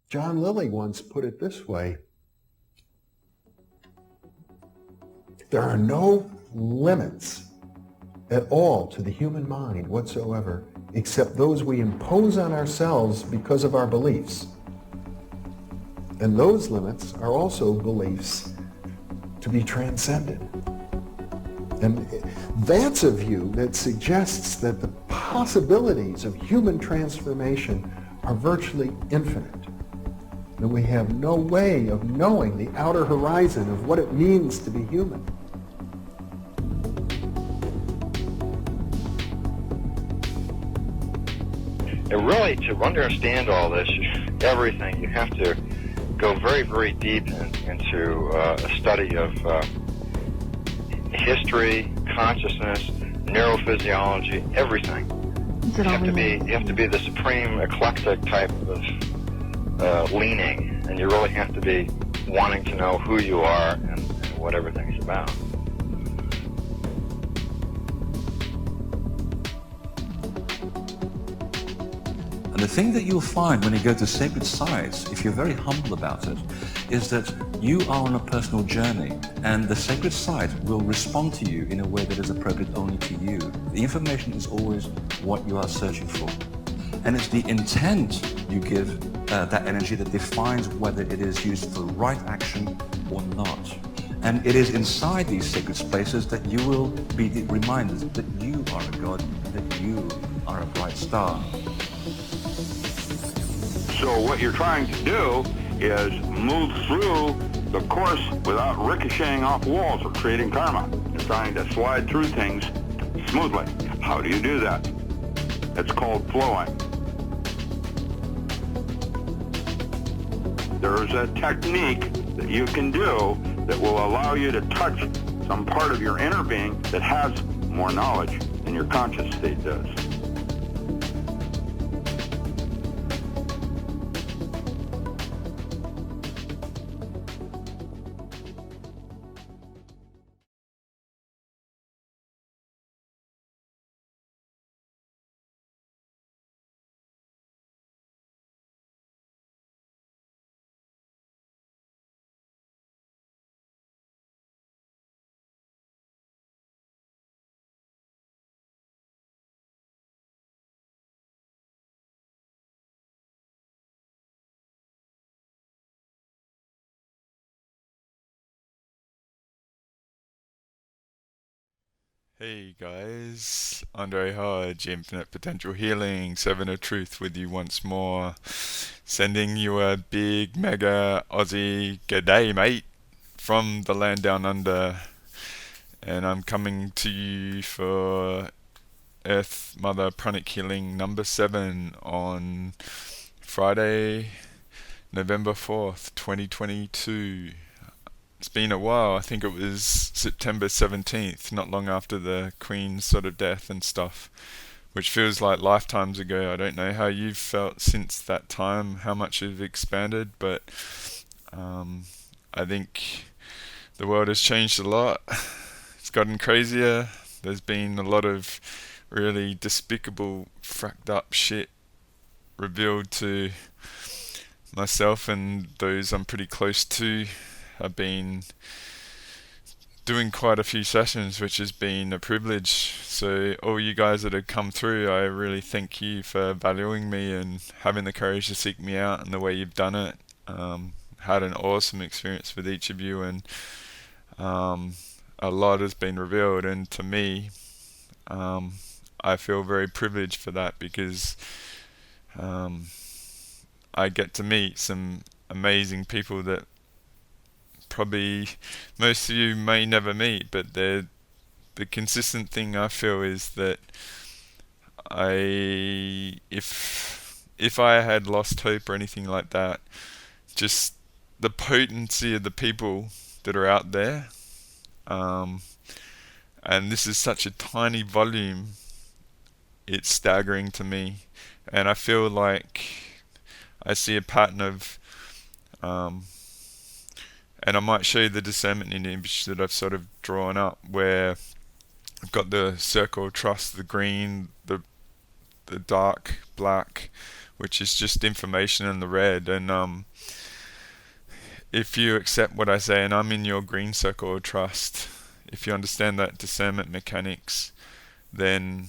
John Lilly once put it this way: there are no limits at all to the human mind whatsoever, except those we impose on ourselves because of our beliefs. And those limits are also beliefs to be transcended. And that's a view that suggests that the possibilities of human transformation are virtually infinite. And we have no way of knowing the outer horizon of what it means to be human. And really, to understand all this, everything, you have to go very, very deep into a study of history, consciousness, neurophysiology, everything. You have to be the supreme eclectic type of leaning, and you really have to be wanting to know who you are and what everything's about. And the thing that you'll find when you go to sacred sites, if you're very humble about it, is that you are on a personal journey, and the sacred site will respond to you in a way that is appropriate only to you. The information is always what you are searching for. And it's the intent you give that energy that defines whether it is used for right action or not. And it is inside these sacred spaces that you will be reminded that you are a god, that you are a bright star. So what you're trying to do is move through the course without ricocheting off walls or creating karma. You're trying to slide through things smoothly. How do you do that? It's called flowing. There's a technique that you can do that will allow you to touch some part of your inner being that has more knowledge than your conscious state does. Hey guys, Andre Hodge, Infinite Potential Healing, Servant of Truth with you once more. Sending you a big mega Aussie g'day mate from the land down under. And I'm coming to you for Earth Mother Pranic Healing number 7 on Friday, November 4th, 2022. It's been a while. I think it was September 17th, not long after the Queen's sort of death and stuff, which feels like lifetimes ago. I don't know how you've felt since that time, how much you've expanded, but I think the world has changed a lot. It's gotten crazier. There's been a lot of really despicable, fracked up shit revealed to myself and those I'm pretty close to. I've been doing quite a few sessions, which has been a privilege. So all you guys that have come through, I really thank you for valuing me and having the courage to seek me out and the way you've done it. Had an awesome experience with each of you, and a lot has been revealed, and to me, I feel very privileged for that, because I get to meet some amazing people that probably most of you may never meet, but the consistent thing I feel is that if I had lost hope or anything like that, just the potency of the people that are out there, and this is such a tiny volume, it's staggering to me, and I feel like I see a pattern of and I might show you the discernment image that I've sort of drawn up, where I've got the circle of trust, the green, the dark black, which is just information in the red. And if you accept what I say, and I'm in your green circle of trust, if you understand that discernment mechanics, then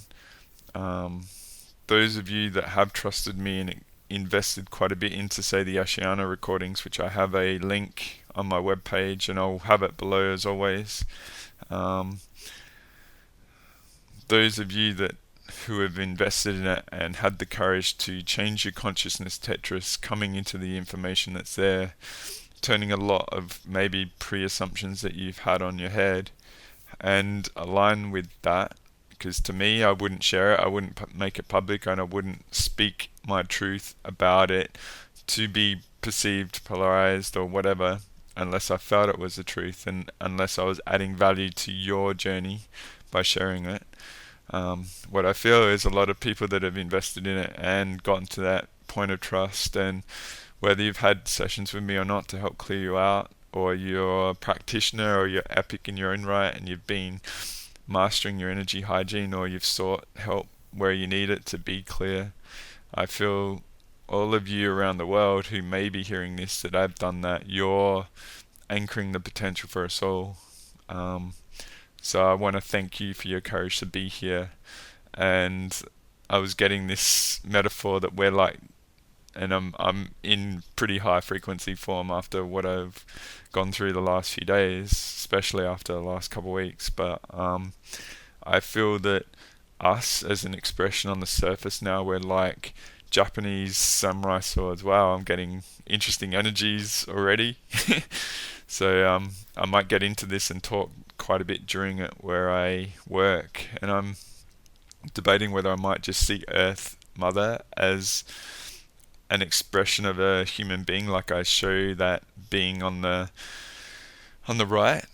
those of you that have trusted me and invested quite a bit into, say, the Ashiana recordings, which I have a link on my webpage, and I'll have it below as always. Those of you who have invested in it and had the courage to change your consciousness Tetris, coming into the information that's there, turning a lot of maybe pre-assumptions that you've had on your head and align with that. Because to me, I wouldn't share it, I wouldn't make it public, and I wouldn't speak my truth about it to be perceived polarized or whatever, unless I felt it was the truth, and unless I was adding value to your journey by sharing it. What I feel is a lot of people that have invested in it and gotten to that point of trust, and whether you've had sessions with me or not to help clear you out, or you're a practitioner, or you're epic in your own right and you've been mastering your energy hygiene, or you've sought help where you need it to be clear, I feel all of you around the world who may be hearing this, that I've done that, you're anchoring the potential for us all. So I want to thank you for your courage to be here. And I was getting this metaphor that we're like, and I'm in pretty high frequency form after what I've gone through the last few days, especially after the last couple of weeks. But I feel that us as an expression on the surface now, we're like Japanese samurai swords. Wow, I'm getting interesting energies already. So I might get into this and talk quite a bit during it where I work, and I'm debating whether I might just see Earth Mother as an expression of a human being, like I show that being on the right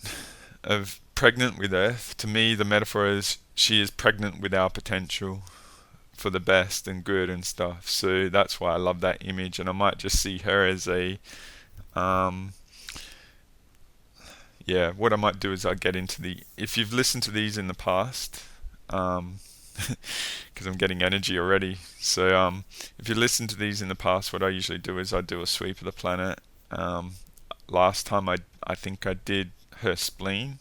of pregnant with Earth. To me, the metaphor is she is pregnant with our potential for the best and good and stuff. So that's why I love that image, and I might just see her as a what I might do is I get into if you've listened to these in the past, because I'm getting energy already. So if you listen to these in the past, what I usually do is I do a sweep of the planet. Last time I think I did her spleen,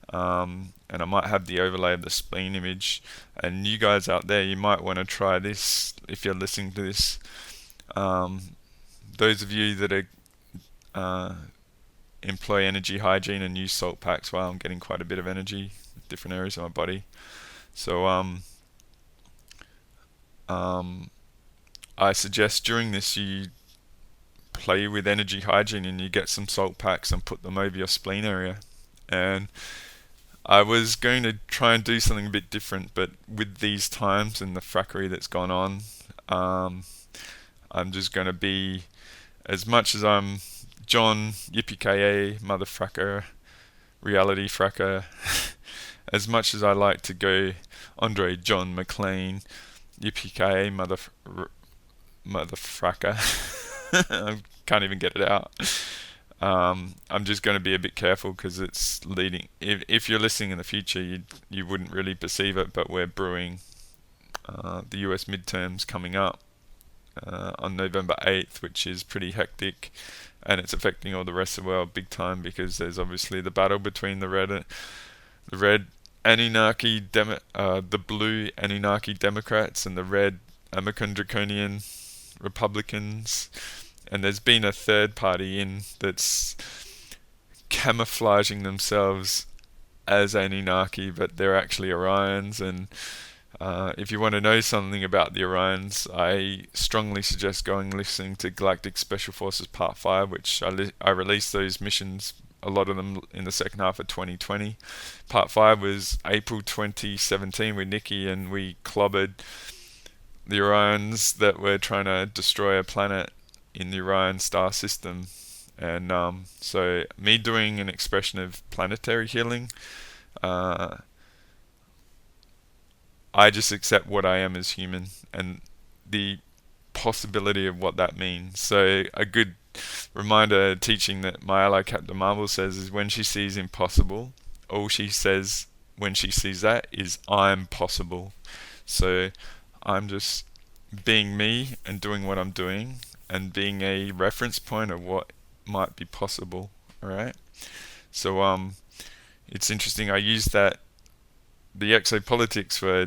and I might have the overlay of the spleen image. And you guys out there, you might want to try this if you're listening to this. Those of you that are employ energy hygiene and use salt packs, well, I'm getting quite a bit of energy in different areas of my body. So I suggest during this you play with energy hygiene and you get some salt packs and put them over your spleen area. And I was going to try and do something a bit different, but with these times and the frackery that's gone on, I'm just going to be, as much as I'm John Yippee-ki-yay, motherfracker, reality fracker, as much as I like to go Andre John McLean, Yippee-ki-yay, motherfracker, I can't even get it out. I'm just going to be a bit careful because it's leading. If you're listening in the future, you wouldn't really perceive it, but we're brewing the US midterms coming up on November 8th, which is pretty hectic, and it's affecting all the rest of the world big time because there's obviously the battle between the red Anunnaki the blue Anunnaki Democrats and the red American Draconian Republicans, and there's been a third party that's camouflaging themselves as Anunnaki, but they're actually Orions. And if you want to know something about the Orions, I strongly suggest going and listening to Galactic Special Forces Part 5, which I released those missions, a lot of them in the second half of 2020. Part 5 was April 2017 with Nikki, and we clobbered the Orions that were trying to destroy a planet in the Orion star system. And so me doing an expression of planetary healing, I just accept what I am as human and the possibility of what that means. So a good reminder teaching that my ally Captain Marvel says is when she sees impossible, all she says when she sees that is I'm possible. So I'm just being me and doing what I'm doing and being a reference point of what might be possible. All right. So it's interesting. I use the exopolitics for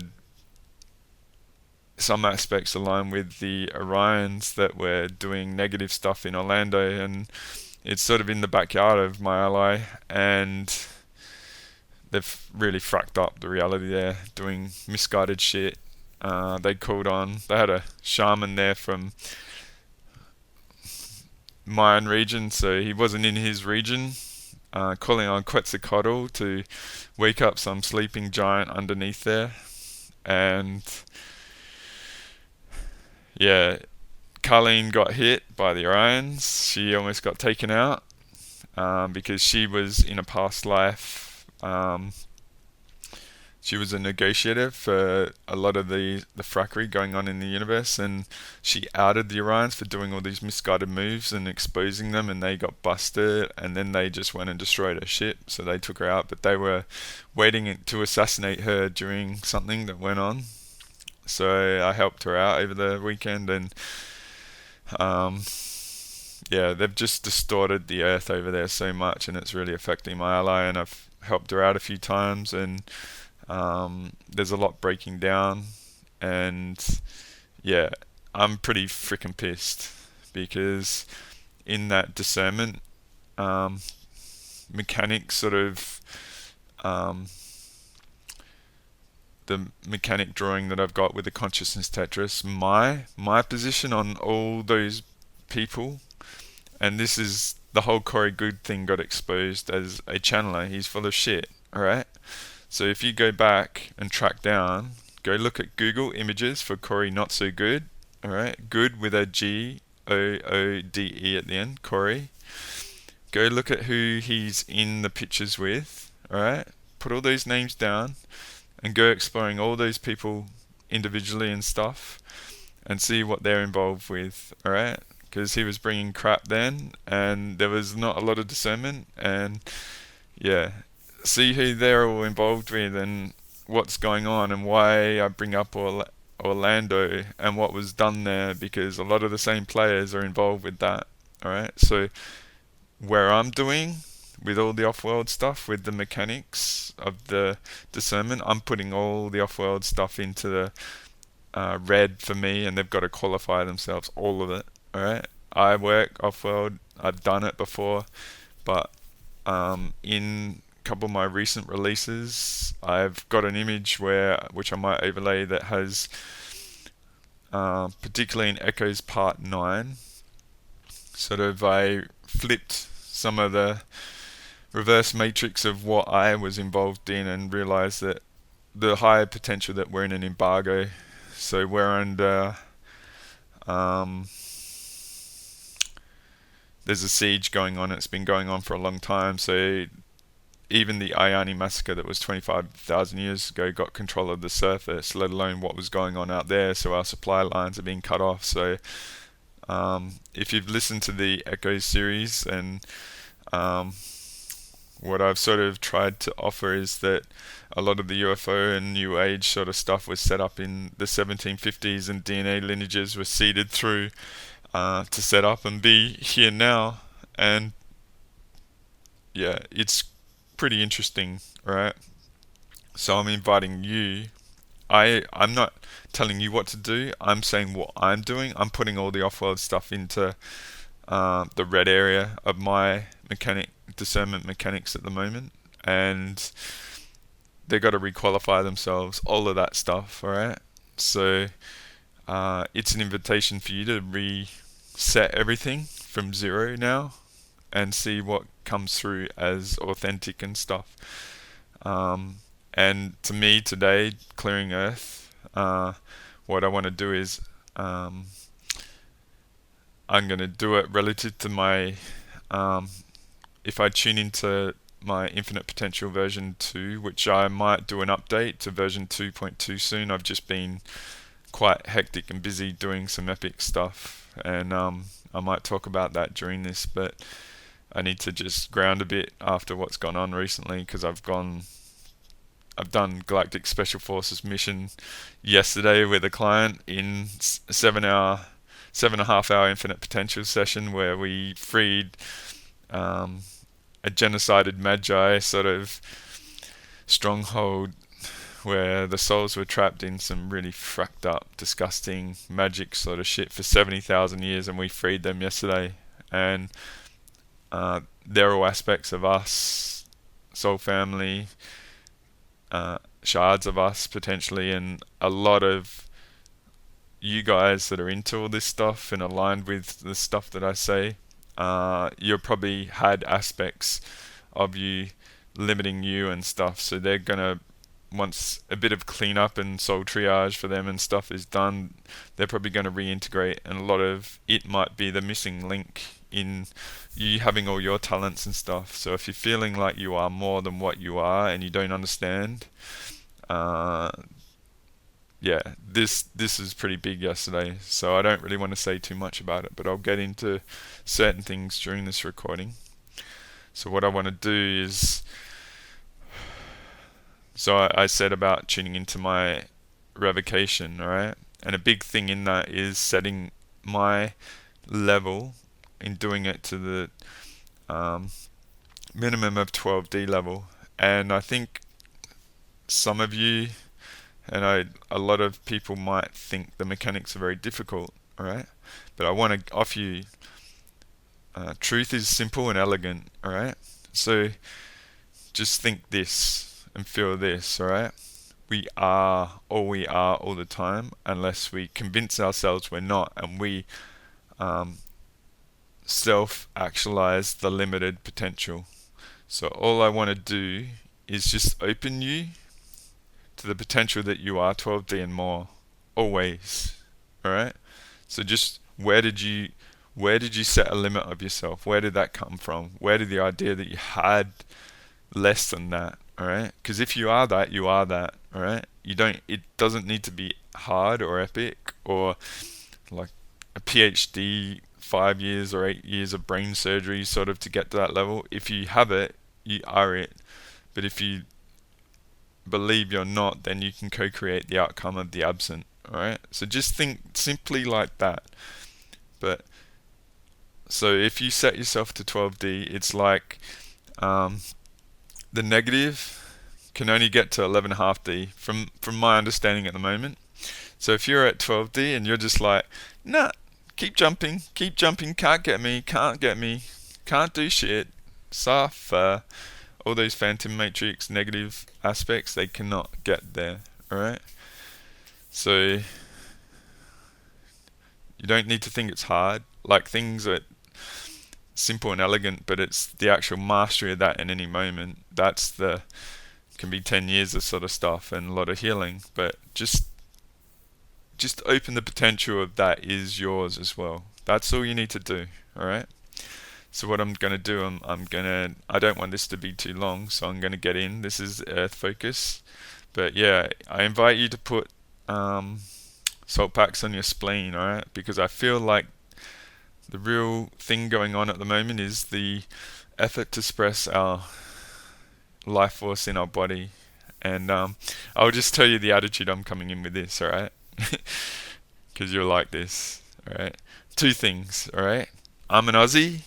some aspects align with the Orions that were doing negative stuff in Orlando, and it's sort of in the backyard of my ally, and they've really fracked up the reality there, doing misguided shit. They had a shaman there from Mayan region, so he wasn't in his region, calling on Quetzalcoatl to wake up some sleeping giant underneath there. And yeah, Carlene got hit by the Orions. She almost got taken out because she was in a past life. She was a negotiator for a lot of the frackery going on in the universe, and she outed the Orions for doing all these misguided moves and exposing them, and they got busted, and then they just went and destroyed her ship, so they took her out, but they were waiting to assassinate her during something that went on. So I helped her out over the weekend, and yeah, they've just distorted the Earth over there so much, and it's really affecting my ally, and I've helped her out a few times, and there's a lot breaking down, and yeah, I'm pretty freaking pissed because in that discernment mechanic sort of the mechanic drawing that I've got with the consciousness Tetris, my position on all those people, and this is the whole Corey Good thing got exposed as a channeler. He's full of shit, alright? So if you go back and track down, go look at Google images for Corey Not So Good, alright? Good with a Goode at the end, Corey. Go look at who he's in the pictures with, alright? Put all those names down and go exploring all those people individually and stuff and see what they're involved with, alright? Because he was bringing crap then, and there was not a lot of discernment, and yeah, see who they're all involved with and what's going on, and why I bring up Orlando and what was done there, because a lot of the same players are involved with that, alright? So where I'm doing with all the off-world stuff, with the mechanics of the discernment, I'm putting all the off-world stuff into the red for me, and they've got to qualify themselves, all of it, alright? I work off-world, I've done it before, but in a couple of my recent releases, I've got an image which I might overlay, that has, particularly in Echoes Part 9, sort of I flipped some of the reverse matrix of what I was involved in, and realized that the higher potential that we're in an embargo, so we're under there's a siege going on. It's been going on for a long time, so even the Ayani massacre that was 25,000 years ago got control of the surface, let alone what was going on out there, so our supply lines are being cut off. So if you've listened to the Echoes series, and what I've sort of tried to offer is that a lot of the UFO and New Age sort of stuff was set up in the 1750s, and DNA lineages were seeded through to set up and be here now. And yeah, it's pretty interesting, right? So I'm inviting you. I'm not telling you what to do. I'm saying what I'm doing. I'm putting all the off-world stuff into the red area of my discernment mechanics at the moment, and they got to requalify themselves, all of that stuff, alright? So it's an invitation for you to reset everything from zero now and see what comes through as authentic and stuff. And to me today, clearing Earth, what I want to do is I'm going to do it relative to my if I tune into my Infinite Potential version 2, which I might do an update to version 2.2 soon. I've just been quite hectic and busy doing some epic stuff, and I might talk about that during this, but I need to just ground a bit after what's gone on recently, because I've gone I've done Galactic Special Forces mission yesterday with a client in 7.5 hour infinite potential session where we freed a genocided magi sort of stronghold where the souls were trapped in some really fucked up, disgusting magic sort of shit for 70,000 years, and we freed them yesterday. And they're all aspects of us, soul family, shards of us potentially, and a lot of you guys that are into all this stuff and aligned with the stuff that I say, you probably had aspects of you limiting you and stuff, so they're gonna, once a bit of cleanup and soul triage for them and stuff is done, they're probably going to reintegrate, and a lot of it might be the missing link in you having all your talents and stuff. So if you're feeling like you are more than what you are and you don't understand, this is pretty big yesterday, so I don't really want to say too much about it, but I'll get into certain things during this recording. So what I want to do is, so I said about tuning into my revocation, alright? And a big thing in that is setting my level in doing it to the minimum of 12D level. And I think some of you, and a lot of people might think the mechanics are very difficult, alright? But I want to offer you, truth is simple and elegant, alright? So just think this and feel this, alright? We are all the time, unless we convince ourselves we're not, and we self-actualize the limited potential. So all I want to do is just open you to the potential that you are 12D and more, always, alright? So just where did you set a limit of yourself? Where did that come from? Where did the idea that you had less than that? Alright, because if you are that, you are that. Alright, it doesn't need to be hard or epic or like a PhD, 5 years or 8 years of brain surgery sort of to get to that level. If you have it, you are it. But if you believe you're not, then you can co-create the outcome of the absent. Alright, so just think simply like that. But so if you set yourself to 12D, it's like the negative can only get to 11.5D from my understanding at the moment. So if you're at 12D and you're just like, nah, keep jumping, can't get me, can't do shit, suffer, all those phantom matrix negative aspects, they cannot get there, alright? So you don't need to think it's hard, like things are simple and elegant, but it's the actual mastery of that in any moment. Can be 10 years of sort of stuff and a lot of healing, but just open the potential of that is yours as well. That's all you need to do, alright? So what I'm going to do, I don't want this to be too long, so I'm going to get in. This is Earth focus. But yeah, I invite you to put salt packs on your spleen, alright? Because I feel like the real thing going on at the moment is the effort to express our life force in our body. And I'll just tell you the attitude I'm coming in with this, alright? Because you're like this, alright? 2 things, alright? I'm an Aussie,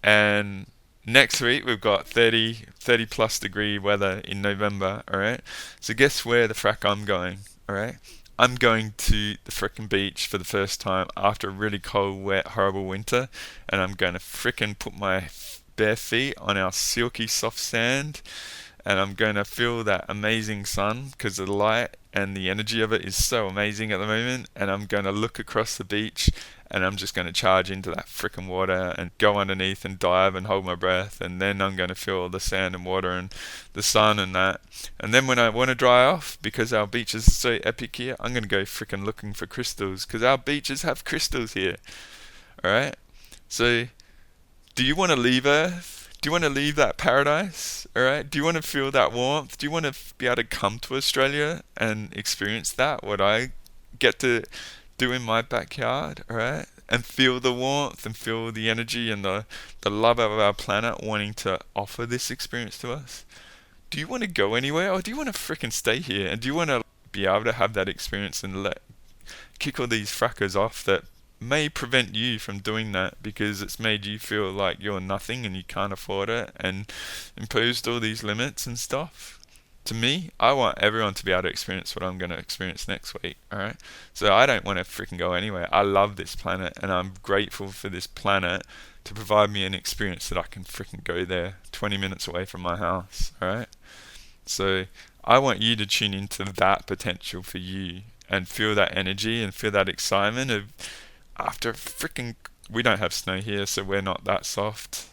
and next week we've got 30 plus degree weather in November, alright? So guess where the frack I'm going, alright? I'm going to the frickin' beach for the first time after a really cold, wet, horrible winter, and I'm going to frickin' put my bare feet on our silky soft sand, and I'm going to feel that amazing sun because the light and the energy of it is so amazing at the moment. And I'm going to look across the beach and I'm just going to charge into that frickin' water and go underneath and dive and hold my breath, and then I'm going to feel the sand and water and the sun and that. And then when I want to dry off, because our beaches are so epic here, I'm going to go frickin' looking for crystals because our beaches have crystals here. Alright? So do you want to leave Earth? Do you want to leave that paradise? Alright? Do you want to feel that warmth? Do you want to be able to come to Australia and experience that? What I get to do in my backyard? Alright? And feel the warmth and feel the energy and the love of our planet wanting to offer this experience to us? do you want to go anywhere, or do you want to freaking stay here? And do you want to be able to have that experience and kick all these frackers off that may prevent you from doing that because it's made you feel like you're nothing and you can't afford it and imposed all these limits and stuff? To me, I want everyone to be able to experience what I'm going to experience next week, alright? So I don't want to freaking go anywhere. I love this planet, and I'm grateful for this planet to provide me an experience that I can freaking go there 20 minutes away from my house, alright? So I want you to tune into that potential for you and feel that energy and feel that excitement of after freaking... We don't have snow here, so we're not that soft.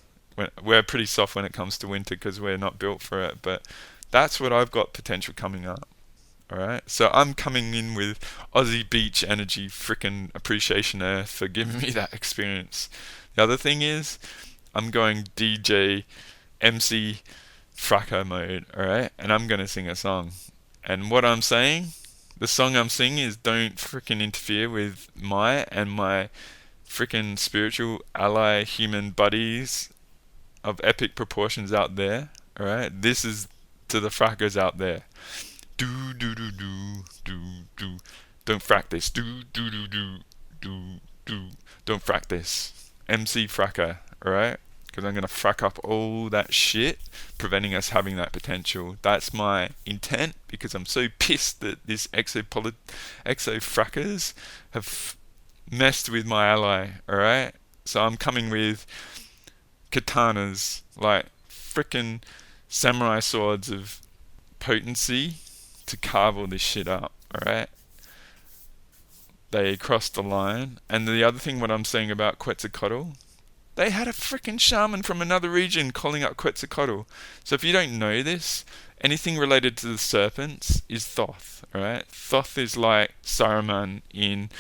We're pretty soft when it comes to winter because we're not built for it, but that's what I've got potential coming up. Alright? So I'm coming in with Aussie beach energy, freaking appreciation Earth for giving me that experience. The other thing is, I'm going DJ, MC, fracker mode, alright? And I'm going to sing a song. And what I'm saying, the song I'm singing is don't freaking interfere with my freaking spiritual ally human buddies of epic proportions out there, alright? This is to the frackers out there. Do do do do do do. Don't frack this. Do do do do do do. Don't frack this. MC fracker, alright? Because I'm gonna frack up all that shit, preventing us having that potential. That's my intent, because I'm so pissed that this exo frackers have messed with my ally, alright? So I'm coming with katanas, like frickin' samurai swords of potency to carve all this shit up, alright? They crossed the line. And the other thing, what I'm saying about Quetzalcoatl, they had a freaking shaman from another region calling up Quetzalcoatl. So if you don't know this, anything related to the serpents is Thoth, alright? Thoth is like Saruman in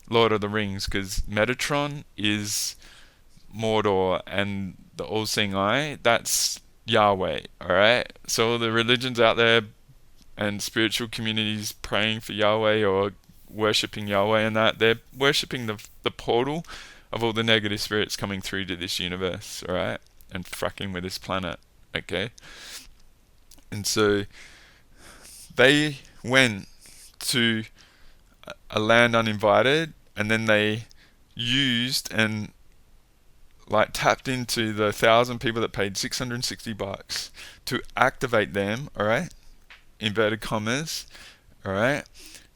Lord of the Rings, because Metatron is Mordor, and the all-seeing eye, that's Yahweh, alright? So all the religions out there and spiritual communities praying for Yahweh or worshipping Yahweh and that, they're worshipping the portal of all the negative spirits coming through to this universe, alright? And fracking with this planet, okay? And so they went to a land uninvited, and then they used and like tapped into the 1,000 people that paid $660 to activate them, alright, inverted commas, alright,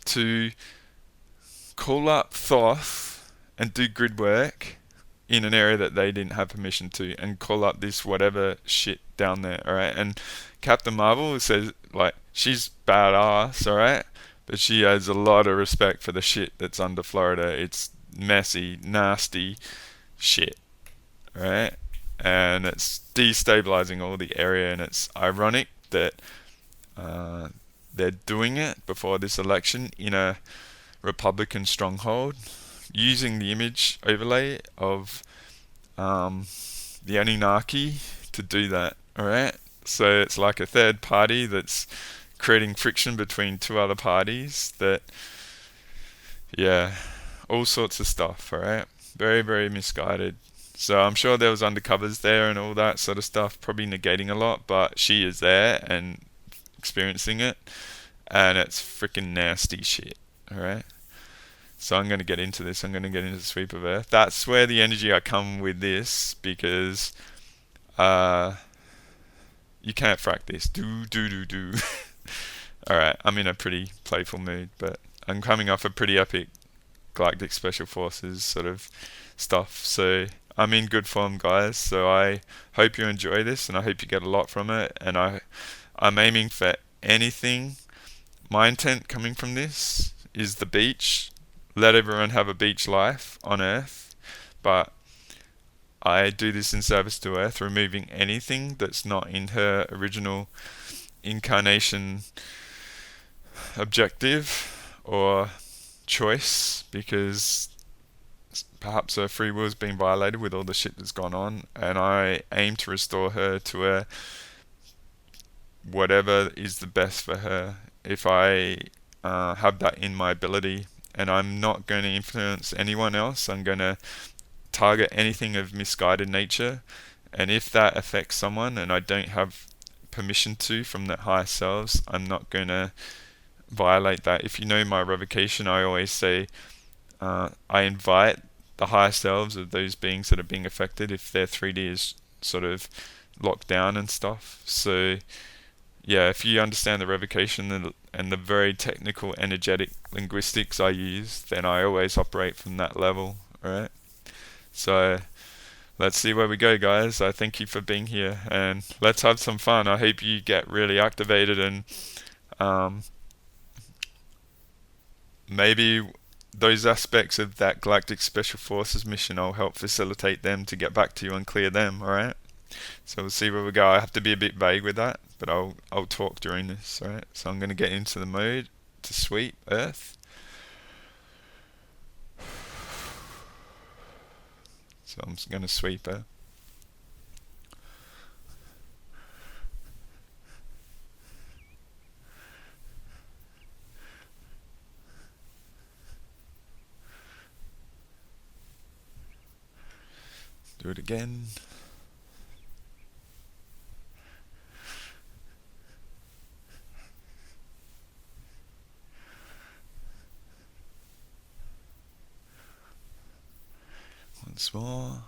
to call up Thoth and do grid work in an area that they didn't have permission to, and call up this whatever shit down there, alright? And Captain Marvel says, like, she's badass, alright? But she has a lot of respect for the shit that's under Florida. It's messy, nasty shit, right? And it's destabilizing all the area, and it's ironic that they're doing it before this election in a Republican stronghold, using the image overlay of the Anunnaki to do that, alright? So it's like a third party that's creating friction between two other parties that, yeah, all sorts of stuff, alright? Very, very misguided. So I'm sure there was undercovers there and all that sort of stuff, probably negating a lot, but she is there and experiencing it, and it's freaking nasty shit, alright? So I'm going to get into this. I'm going to get into the sweep of Earth. That's where the energy I come with this, because you can't frack this. Do. Alright, I'm in a pretty playful mood, but I'm coming off a pretty epic Galactic Special Forces sort of stuff. So I'm in good form, guys. So I hope you enjoy this, and I hope you get a lot from it. And I'm aiming for anything. My intent coming from this is the beach. Let everyone have a beach life on Earth. But I do this in service to Earth, removing anything that's not in her original incarnation objective or choice, because perhaps her free will has been violated with all the shit that's gone on, and I aim to restore her to her whatever is the best for her, if I have that in my ability. And I'm not going to influence anyone else. I'm going to target anything of misguided nature, and if that affects someone and I don't have permission to from the higher selves, I'm not going to violate that. If you know my revocation, I always say I invite the higher selves of those beings that are being affected if their 3D is sort of locked down and stuff. So yeah, if you understand the revocation and the very technical energetic linguistics I use, then I always operate from that level. Alright, so let's see where we go, guys. I thank you for being here, and let's have some fun. I hope you get really activated, and maybe those aspects of that Galactic Special Forces mission, I'll help facilitate them to get back to you and clear them. Alright, so we'll see where we go. I have to be a bit vague with that, but I'll talk during this. Alright, so I'm going to get into the mode to sweep Earth. So I'm just going to sweep her. Do it again. Once more.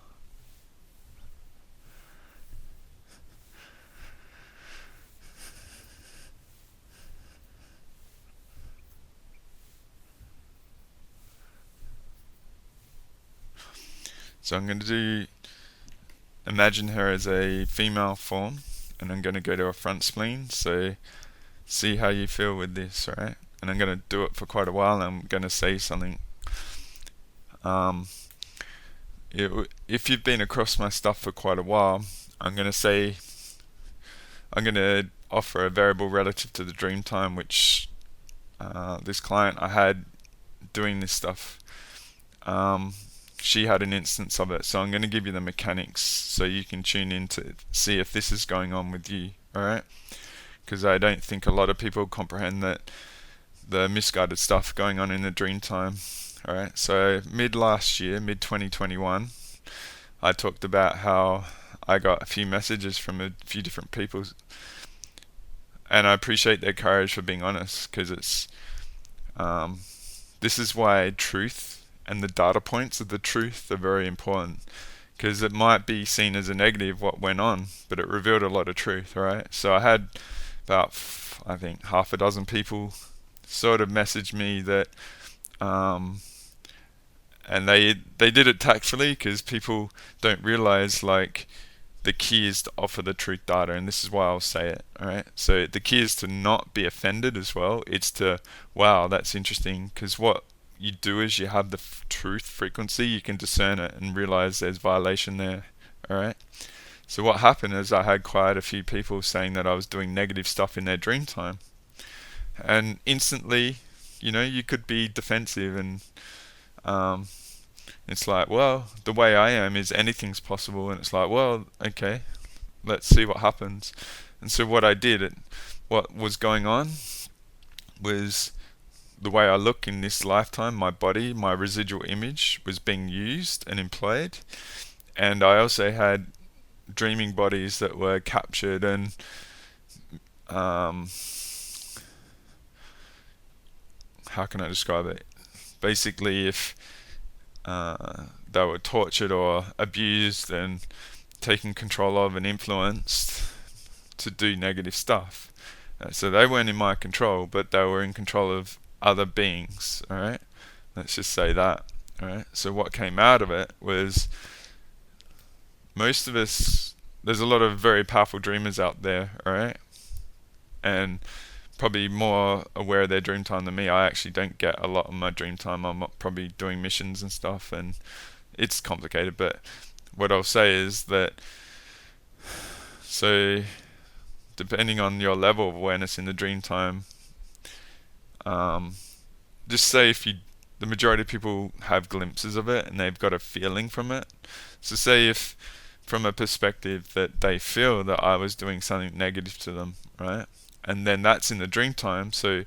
So I'm going to do, imagine her as a female form, and I'm going to go to her front spleen. So see how you feel with this, right? And I'm going to do it for quite a while, and I'm going to say something. If you've been across my stuff for quite a while, I'm going to offer a variable relative to the dream time, which this client I had doing this stuff, she had an instance of it. So I'm going to give you the mechanics so you can tune in to see if this is going on with you. Alright, because I don't think a lot of people comprehend that the misguided stuff going on in the dream time. Alright, so mid 2021, I talked about how I got a few messages from a few different people, and I appreciate their courage for being honest, because it's this is why truth and the data points of the truth are very important, because it might be seen as a negative what went on, but it revealed a lot of truth. Right, so I had about I think half a dozen people sort of message me that and they did it tactfully, because people don't realize, like, the key is to offer the truth data, and this is why I'll say it. Alright, so the key is to not be offended as well. It's to, wow, that's interesting, because what you do is you have the truth frequency, you can discern it and realize there's violation there. Alright, so what happened is I had quite a few people saying that I was doing negative stuff in their dream time, and instantly, you could be defensive, and it's like, well, the way I am is anything's possible, and it's like, well, okay, let's see what happens. And so what I did, what was going on was the way I look in this lifetime, my body, my residual image was being used and employed, and I also had dreaming bodies that were captured, and how can I describe it? Basically, if they were tortured or abused and taken control of and influenced to do negative stuff. So they weren't in my control, but they were in control of other beings. Alright, let's just say that. Alright, so what came out of it was, most of us, there's a lot of very powerful dreamers out there, alright, and probably more aware of their dream time than me. I actually don't get a lot of my dream time. I'm not probably doing missions and stuff, and it's complicated, but what I'll say is that, so depending on your level of awareness in the dream time, just say the majority of people have glimpses of it and they've got a feeling from it. So say if from a perspective that they feel that I was doing something negative to them, right? And then that's in the dream time, so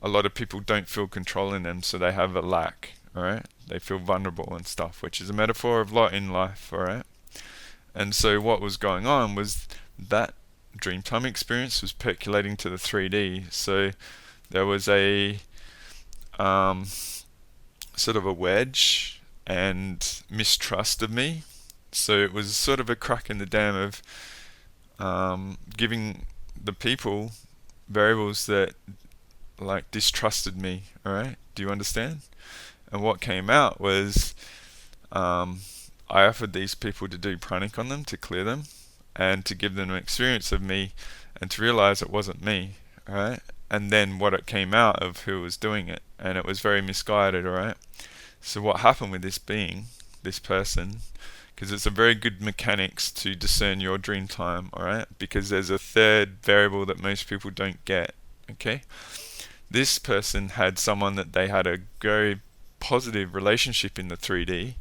a lot of people don't feel control in them, so they have a lack, alright? They feel vulnerable and stuff, which is a metaphor of lot in life, alright? And so what was going on was that Dreamtime experience was percolating to the 3D. So there was a sort of a wedge and mistrust of me. So it was sort of a crack in the dam of giving the people variables that like distrusted me. All right, do you understand? And what came out was I offered these people to do pranic on them to clear them and to give them an experience of me and to realize it wasn't me. All right, and then what it came out of who was doing it, and it was very misguided. All right, so what happened with this being, this person, because it's a very good mechanics to discern your dream time, alright? Because there's a third variable that most people don't get, okay? This person had someone that they had a very positive relationship in the 3D,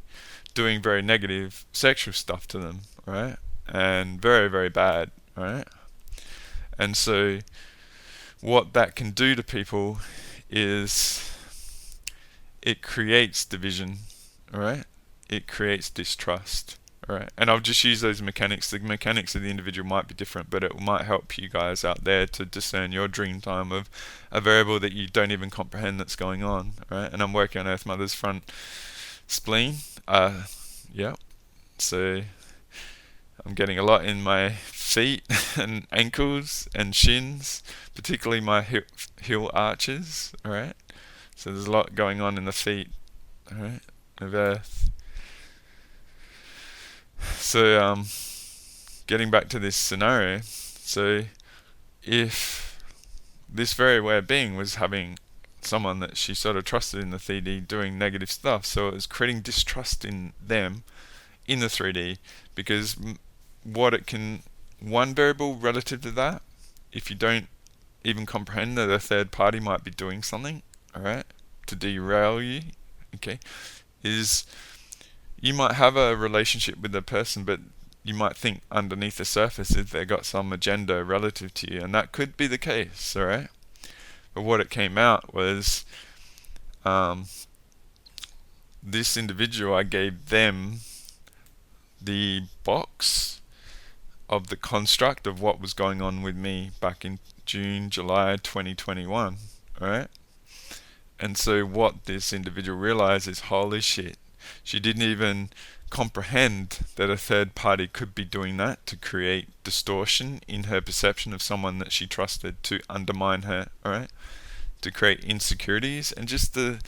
doing very negative sexual stuff to them, alright? And very, very bad, alright? And so what that can do to people is it creates division, alright? It creates distrust. Alright, and I'll just use those mechanics. The mechanics of the individual might be different, but it might help you guys out there to discern your dream time of a variable that you don't even comprehend that's going on. Alright, and I'm working on Earth Mother's front spleen. Yeah, so I'm getting a lot in my feet and ankles and shins, particularly my heel arches. Alright, so there's a lot going on in the feet. Alright, of Earth. So, getting back to this scenario, so if this very aware being was having someone that she sort of trusted in the 3D doing negative stuff, so it was creating distrust in them in the 3D, because what it can, one variable relative to that, if you don't even comprehend that a third party might be doing something, alright, to derail you, okay, is you might have a relationship with a person, but you might think underneath the surface that they've got some agenda relative to you, and that could be the case, alright? But what it came out was this individual, I gave them the box of the construct of what was going on with me back in June, July 2021, alright? And so what this individual realized is, holy shit, she didn't even comprehend that a third party could be doing that to create distortion in her perception of someone that she trusted, to undermine her, alright? To create insecurities and just a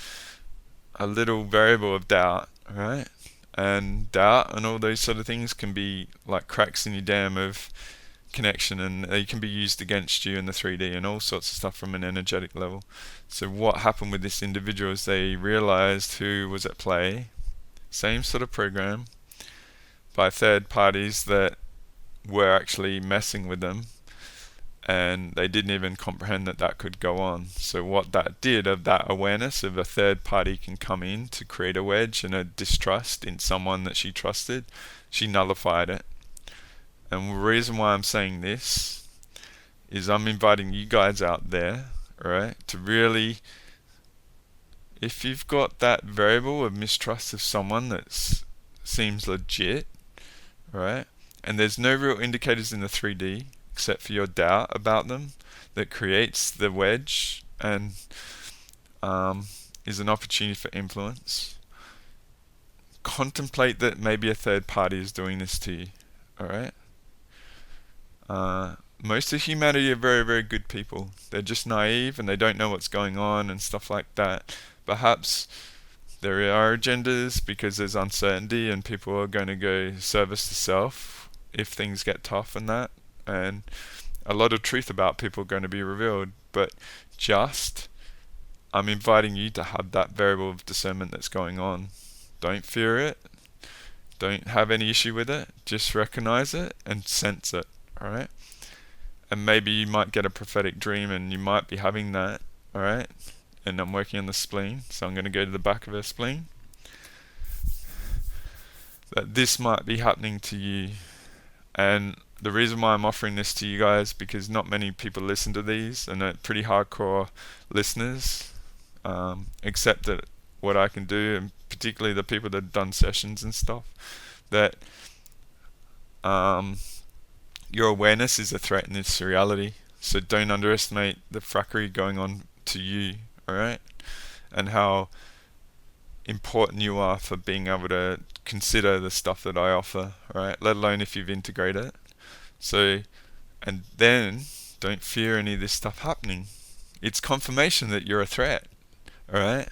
little variable of doubt, alright? And doubt and all those sort of things can be like cracks in your dam of connection, and they can be used against you in the 3D and all sorts of stuff from an energetic level. So what happened with this individual is they realized who was at play, same sort of program, by third parties that were actually messing with them, and they didn't even comprehend that that could go on. So what that did, of that awareness of a third party can come in to create a wedge and a distrust in someone that she trusted, she nullified it. And the reason why I'm saying this is I'm inviting you guys out there, alright, to really, if you've got that variable of mistrust of someone that seems legit, right, and there's no real indicators in the 3D except for your doubt about them that creates the wedge and is an opportunity for influence, contemplate that maybe a third party is doing this to you, alright? Most of humanity are very, very good people. They're just naive and they don't know what's going on and stuff like that. Perhaps there are agendas because there's uncertainty and people are going to go service to self if things get tough and that. And a lot of truth about people are going to be revealed. But just, I'm inviting you to have that variable of discernment that's going on. Don't fear it. Don't have any issue with it. Just recognize it and sense it. Alright? And maybe you might get a prophetic dream and you might be having that. Alright? And I'm working on the spleen, so I'm going to go to the back of her spleen. That this might be happening to you. And the reason why I'm offering this to you guys, because not many people listen to these, and they're pretty hardcore listeners, except that what I can do, and particularly the people that have done sessions and stuff, that your awareness is a threat in this reality. So don't underestimate the fuckery going on to you, alright? And how important you are for being able to consider the stuff that I offer, alright? Let alone if you've integrated it. So, and then don't fear any of this stuff happening. It's confirmation that you're a threat, alright?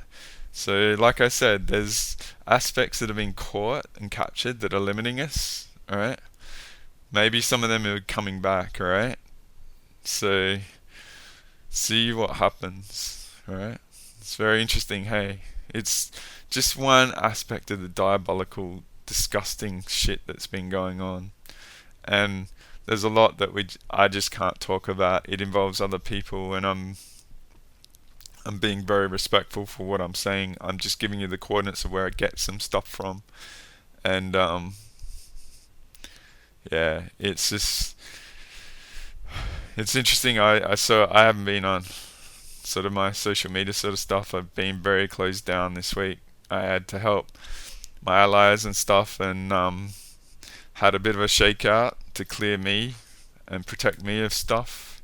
So, like I said, there's aspects that have been caught and captured that are limiting us, alright? Maybe some of them are coming back, alright? So, see what happens, alright? It's very interesting, hey? It's just one aspect of the diabolical, disgusting shit that's been going on. And there's a lot that I just can't talk about. It involves other people, and I'm being very respectful for what I'm saying. I'm just giving you the coordinates of where I get some stuff from. And yeah, it's just, it's interesting. I haven't been on sort of my social media sort of stuff. I've been very closed down this week. I had to help my allies and stuff, and had a bit of a shakeout to clear me and protect me of stuff,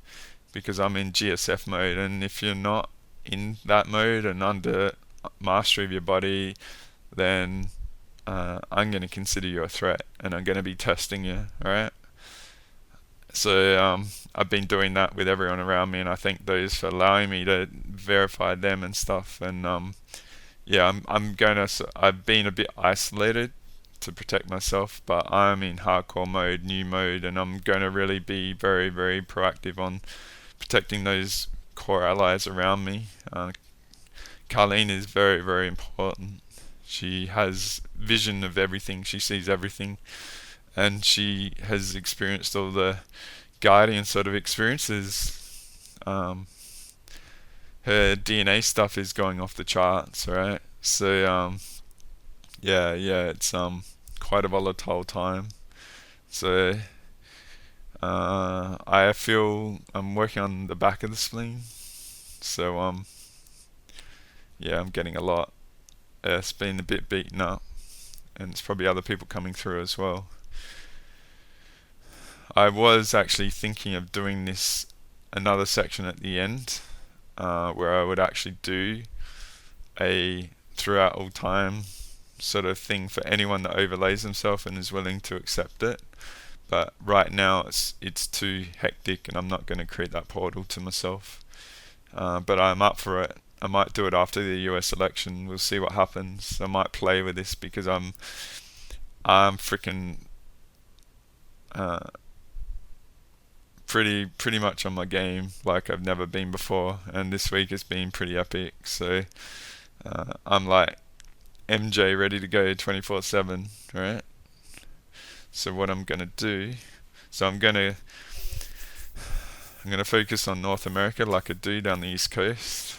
because I'm in GSF mode, and if you're not in that mode and under mastery of your body, then I'm going to consider you a threat, and I'm going to be testing you, alright? So I've been doing that with everyone around me, and I thank those for allowing me to verify them and stuff. And yeah, I've been a bit isolated to protect myself, but I'm in hardcore mode, new mode, and I'm going to really be very, very proactive on protecting those core allies around me. Carlene is very, very important. She has vision of everything. She sees everything, and she has experienced all the guardian sort of experiences. Her DNA stuff is going off the charts, right? So yeah, it's quite a volatile time. So I feel I'm working on the back of the spleen. So yeah, I'm getting a lot. It's been a bit beaten up, and it's probably other people coming through as well. I was actually thinking of doing this another section at the end, where I would actually do a throughout all time sort of thing for anyone that overlays themselves and is willing to accept it. But right now it's too hectic, and I'm not going to create that portal to myself. But I'm up for it. I might do it after the US election. We'll see what happens. I might play with this because I'm freaking pretty much on my game like I've never been before, and this week has been pretty epic. So I'm like MJ, ready to go 24/7, right? So what I'm gonna do, I'm gonna focus on North America like I do down the East Coast.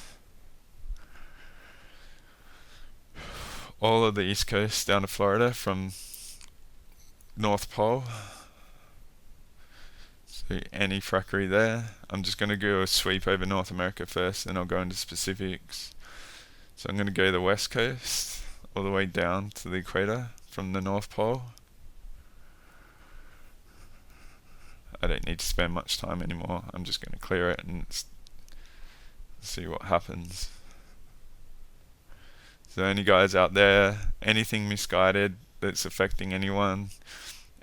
All of the East Coast down to Florida from North Pole. So any frackery there. I'm just going to go a sweep over North America first, then I'll go into specifics. So I'm going to go the West Coast all the way down to the equator from the North Pole. I don't need to spend much time anymore. I'm just going to clear it and see what happens. So any guys out there, anything misguided that's affecting anyone,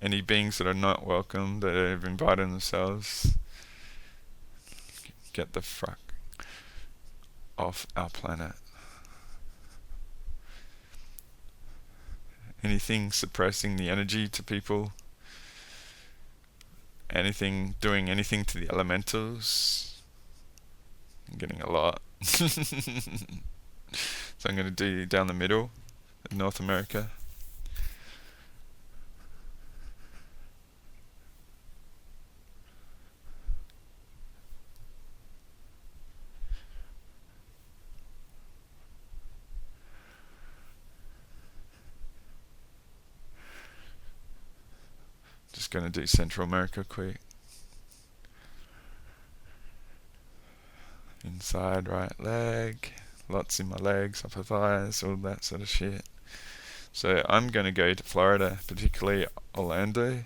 any beings that are not welcome, that have invited themselves, get the fuck off our planet. Anything suppressing the energy to people, doing anything to the elementals. I'm getting a lot. So I'm going to do down the middle of North America. Just going to do Central America quick. Inside right leg, lots in my legs, upper thighs, all that sort of shit. So I'm going to go to Florida, particularly Orlando,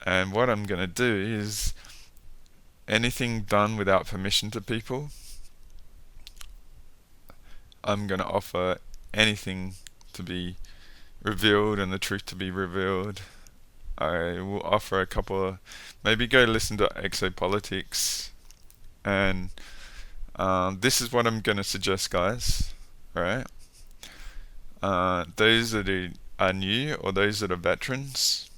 And what I'm going to do is anything done without permission to people, I'm going to offer anything to be revealed and the truth to be revealed. I will offer a couple of, maybe go listen to Exopolitics, and this is what I'm going to suggest, guys. Alright? Those that are new or those that are veterans,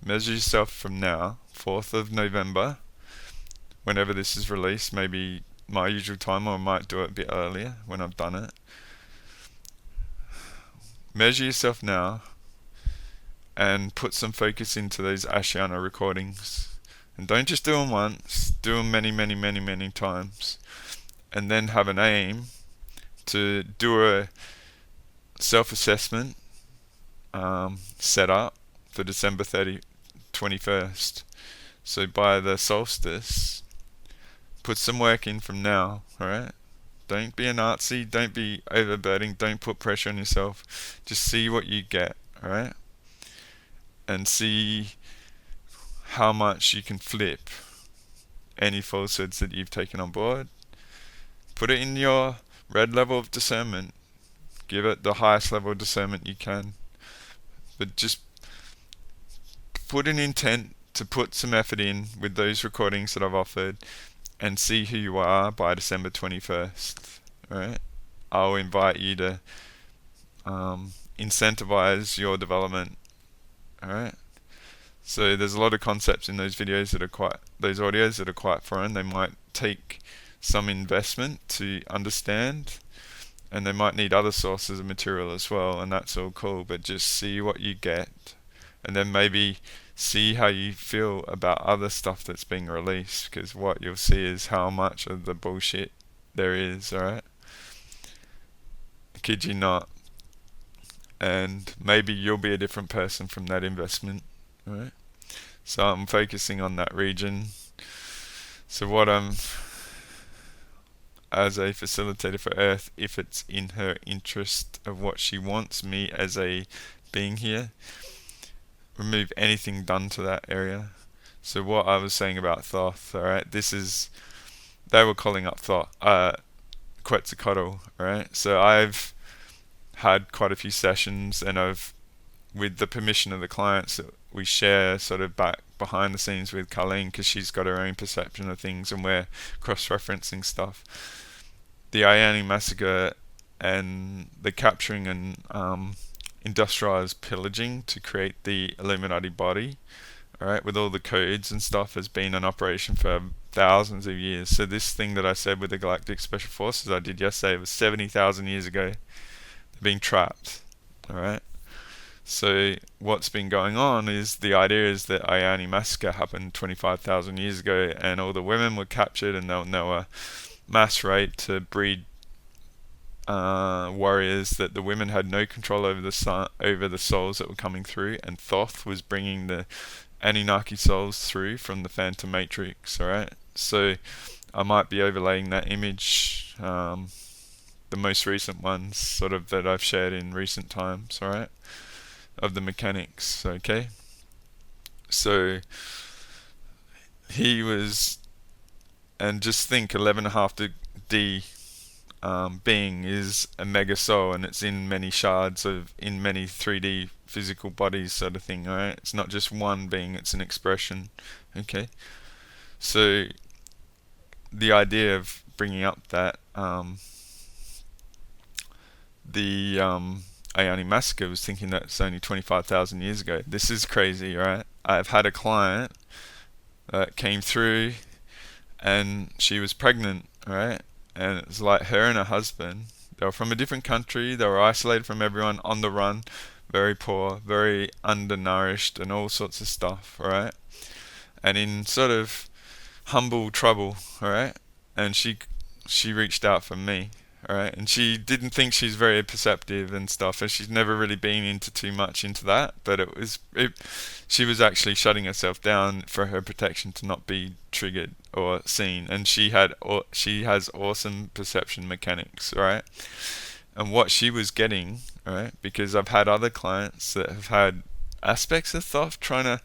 measure yourself from now, 4th of November, whenever this is released, maybe my usual time, or I might do it a bit earlier when I've done it. Measure yourself now and put some focus into those Ashiana recordings. And don't just do them once, do them many, many, many, many times. And then have an aim to do a self-assessment set up for December 21st. So by the solstice, put some work in from now, alright? Don't be a Nazi, don't be overburdening, don't put pressure on yourself. Just see what you get, alright? And see how much you can flip any falsehoods that you've taken on board. Put it in your red level of discernment. Give it the highest level of discernment you can. But just put an intent to put some effort in with those recordings that I've offered, and see who you are by December 21st. Alright? I'll invite you to incentivize your development. Alright? So there's a lot of concepts in those videos that are those audios that are quite foreign. They might take some investment to understand, and they might need other sources of material as well, and that's all cool, but just see what you get, and then maybe see how you feel about other stuff that's being released, because what you'll see is how much of the bullshit there is, alright? I kid you not. And maybe you'll be a different person from that investment, alright? So I'm focusing on that region. So what as a facilitator for Earth, if it's in her interest of what she wants me as a being here, remove anything done to that area. So what I was saying about Thoth, alright, they were calling up Thoth, Quetzalcoatl, alright? So I've had quite a few sessions, and with the permission of the clients, that we share sort of back behind the scenes with Colleen, because she's got her own perception of things, and we're cross-referencing stuff. The Ayani massacre and the capturing and industrialized pillaging to create the Illuminati body, alright, with all the codes and stuff, has been an operation for thousands of years. So this thing that I said with the Galactic Special Forces I did yesterday was 70,000 years ago. They're being trapped, alright? So what's been going on is, the idea is that Ayani massacre happened 25,000 years ago, and all the women were captured, and there were mass rape to breed warriors, that the women had no control over the souls that were coming through, and Thoth was bringing the Anunnaki souls through from the Phantom Matrix, alright? So I might be overlaying that image, the most recent ones sort of that I've shared in recent times, alright, of the mechanics, okay? So he was, and just think 11.5D being is a mega soul, and it's in many shards in many 3D physical bodies, sort of thing, alright? It's not just one being, it's an expression, okay? So the idea of bringing up that the Ayani massacre was thinking that it's only 25,000 years ago. This is crazy, right? I've had a client that came through, and she was pregnant, right? And it was like her and her husband, they were from a different country, they were isolated from everyone, on the run, very poor, very undernourished, and all sorts of stuff, right? And in sort of humble trouble, alright? And she reached out for me, alright? And she didn't think she's very perceptive and stuff, and she's never really been into too much into that, but she was actually shutting herself down for her protection to not be triggered or seen, and she has awesome perception mechanics, alright? And what she was getting, alright, because I've had other clients that have had aspects of Thoth trying to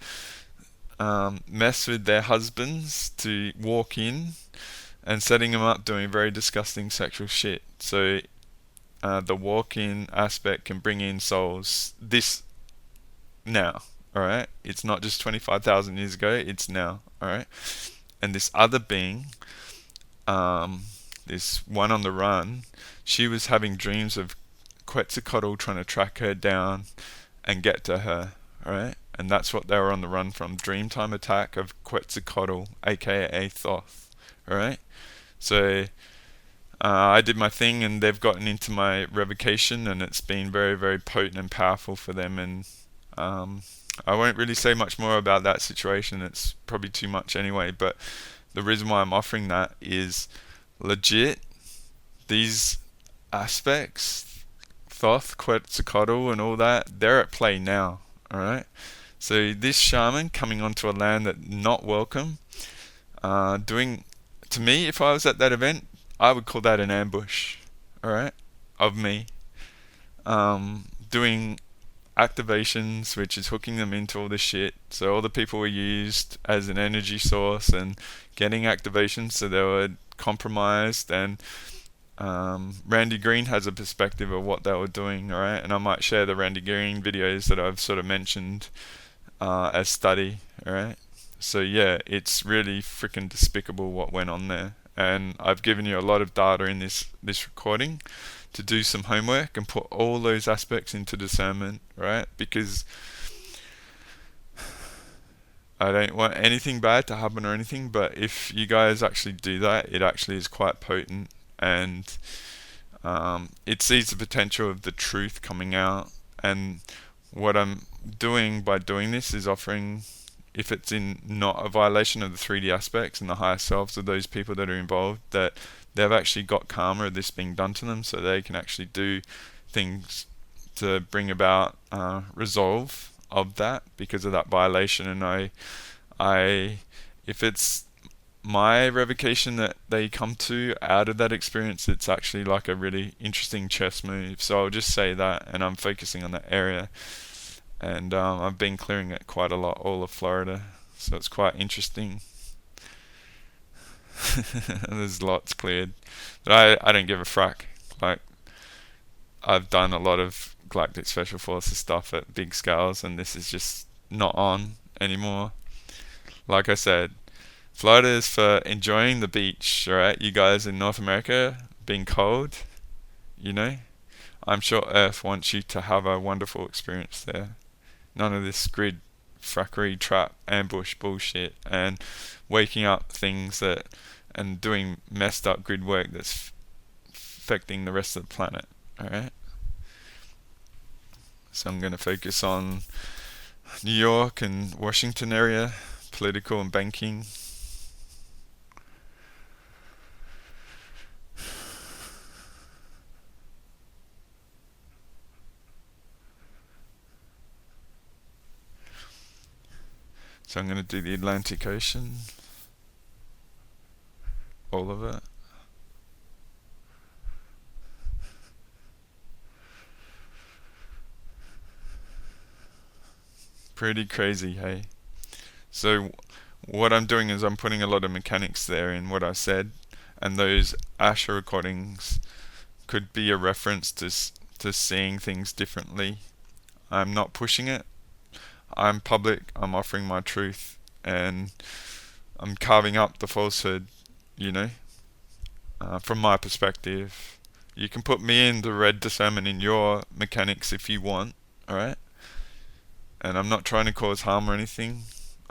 mess with their husbands to walk in and setting them up doing very disgusting sexual shit. So the walk-in aspect can bring in souls this now, alright? It's not just 25,000 years ago, it's now, alright? And this other being, this one on the run, she was having dreams of Quetzalcoatl trying to track her down and get to her, alright? And that's what they were on the run from, Dreamtime attack of Quetzalcoatl, aka Thoth, alright? So I did my thing and they've gotten into my revocation and it's been very, very potent and powerful for them. And I won't really say much more about that situation. It's probably too much anyway. But the reason why I'm offering that is legit. These aspects, Thoth, Quetzalcoatl and all that, they're at play now. Alright? So this shaman coming onto a land that not welcome, doing... To me, if I was at that event, I would call that an ambush, alright, of me. Doing activations, which is hooking them into all this shit. So all the people were used as an energy source and getting activations so they were compromised. And Randy Green has a perspective of what they were doing, alright? And I might share the Randy Green videos that I've sort of mentioned as study, alright? So yeah, it's really freaking despicable what went on there. And I've given you a lot of data in this recording to do some homework and put all those aspects into discernment, right? Because I don't want anything bad to happen or anything, but if you guys actually do that, it actually is quite potent, and it sees the potential of the truth coming out. And what I'm doing by doing this is offering, if it's in not a violation of the 3D aspects and the higher selves of those people that are involved, that they've actually got karma of this being done to them, so they can actually do things to bring about resolve of that because of that violation. And I if it's my revocation that they come to out of that experience, it's actually like a really interesting chess move. So I'll just say that, and I'm focusing on that area. And I've been clearing it quite a lot, all of Florida. So it's quite interesting. There's lots cleared. But I don't give a frack. Like, I've done a lot of Galactic Special Forces stuff at big scales, and this is just not on anymore. Like I said, Florida is for enjoying the beach, alright? You guys in North America being cold, you know? I'm sure Earth wants you to have a wonderful experience there. None of this grid frackery trap ambush bullshit and waking up things that and doing messed up grid work that's affecting the rest of the planet. Alright? So I'm going to focus on New York and Washington area, political and banking. So I'm going to do the Atlantic Ocean, all of it. Pretty crazy, hey? So what I'm doing is I'm putting a lot of mechanics there in what I said, and those Asha recordings could be a reference to seeing things differently. I'm not pushing it. I'm public, I'm offering my truth, and I'm carving up the falsehood, you know, from my perspective. You can put me in the red discernment in your mechanics if you want, alright? And I'm not trying to cause harm or anything.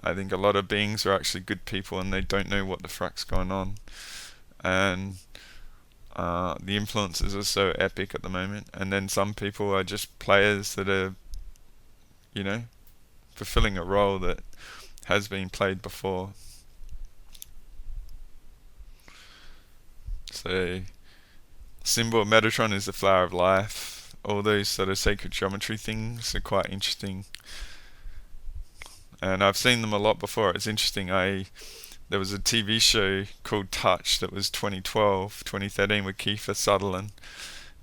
I think a lot of beings are actually good people and they don't know what the frack's going on. And the influences are so epic at the moment. And then some people are just players that are, you know, fulfilling a role that has been played before. So, symbol of Metatron is the flower of life. All those sort of sacred geometry things are quite interesting. And I've seen them a lot before. It's interesting. There was a TV show called Touch that was 2013 with Kiefer Sutherland.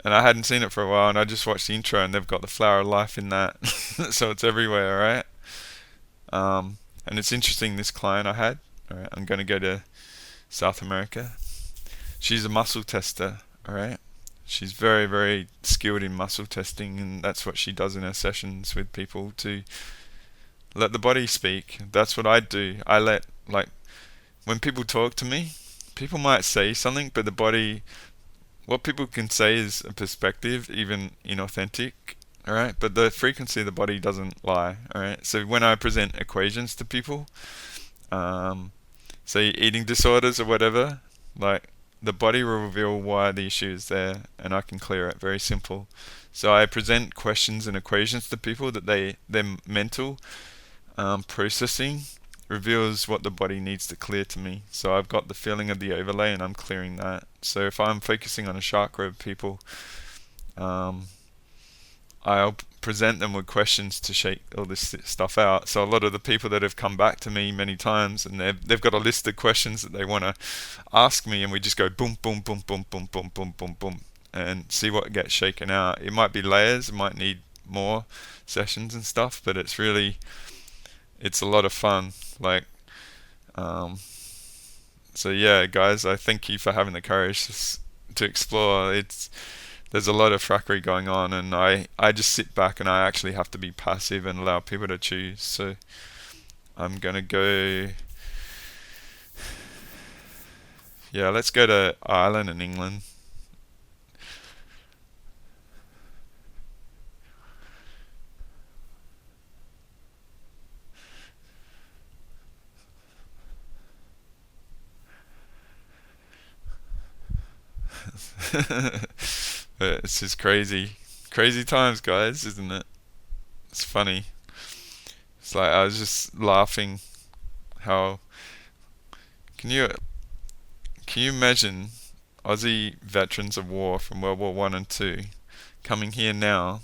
And I hadn't seen it for a while, and I just watched the intro, and they've got the flower of life in that. So it's everywhere, right? And it's interesting, this client I had, all right, I'm going to go to South America. She's a muscle tester, all right. She's very, very skilled in muscle testing, and that's what she does in her sessions with people, to let the body speak. That's what I do. I let, like, when people talk to me, people might say something, but the body, what people can say is a perspective, even inauthentic, all right? But the frequency of the body doesn't lie, all right? So when I present equations to people, say eating disorders or whatever, like, the body will reveal why the issue is there, and I can clear it. Very simple. So I present questions and equations to people that their mental processing reveals what the body needs to clear to me. So I've got the feeling of the overlay, and I'm clearing that. So if I'm focusing on a chakra of people, I'll present them with questions to shake all this stuff out. So a lot of the people that have come back to me many times, and they've got a list of questions that they want to ask me, and we just go boom, boom, boom, boom, boom, boom, boom, boom, boom, and see what gets shaken out. It might be layers, it might need more sessions and stuff, but it's a lot of fun. Like, so yeah, guys, I thank you for having the courage to explore. There's a lot of frackery going on, and I just sit back, and I actually have to be passive and allow people to choose. So I'm gonna go, yeah, let's go to Ireland and England. But it's just crazy times, guys, isn't it? It's funny. It's like, I was just laughing how, can you imagine Aussie veterans of war from World War One and Two coming here now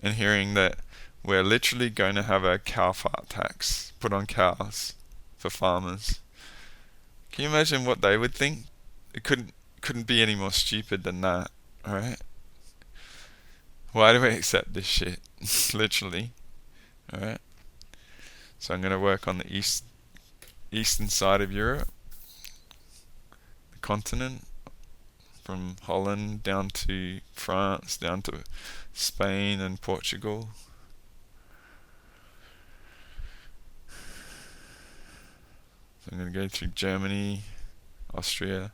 and hearing that we're literally going to have a cow fart tax put on cows for farmers? Can you imagine what they would think? It couldn't be any more stupid than that, alright? Why do we accept this shit? Literally. Alright? So I'm going to work on the eastern side of Europe, the continent, from Holland down to France, down to Spain and Portugal. So I'm going to go through Germany, Austria,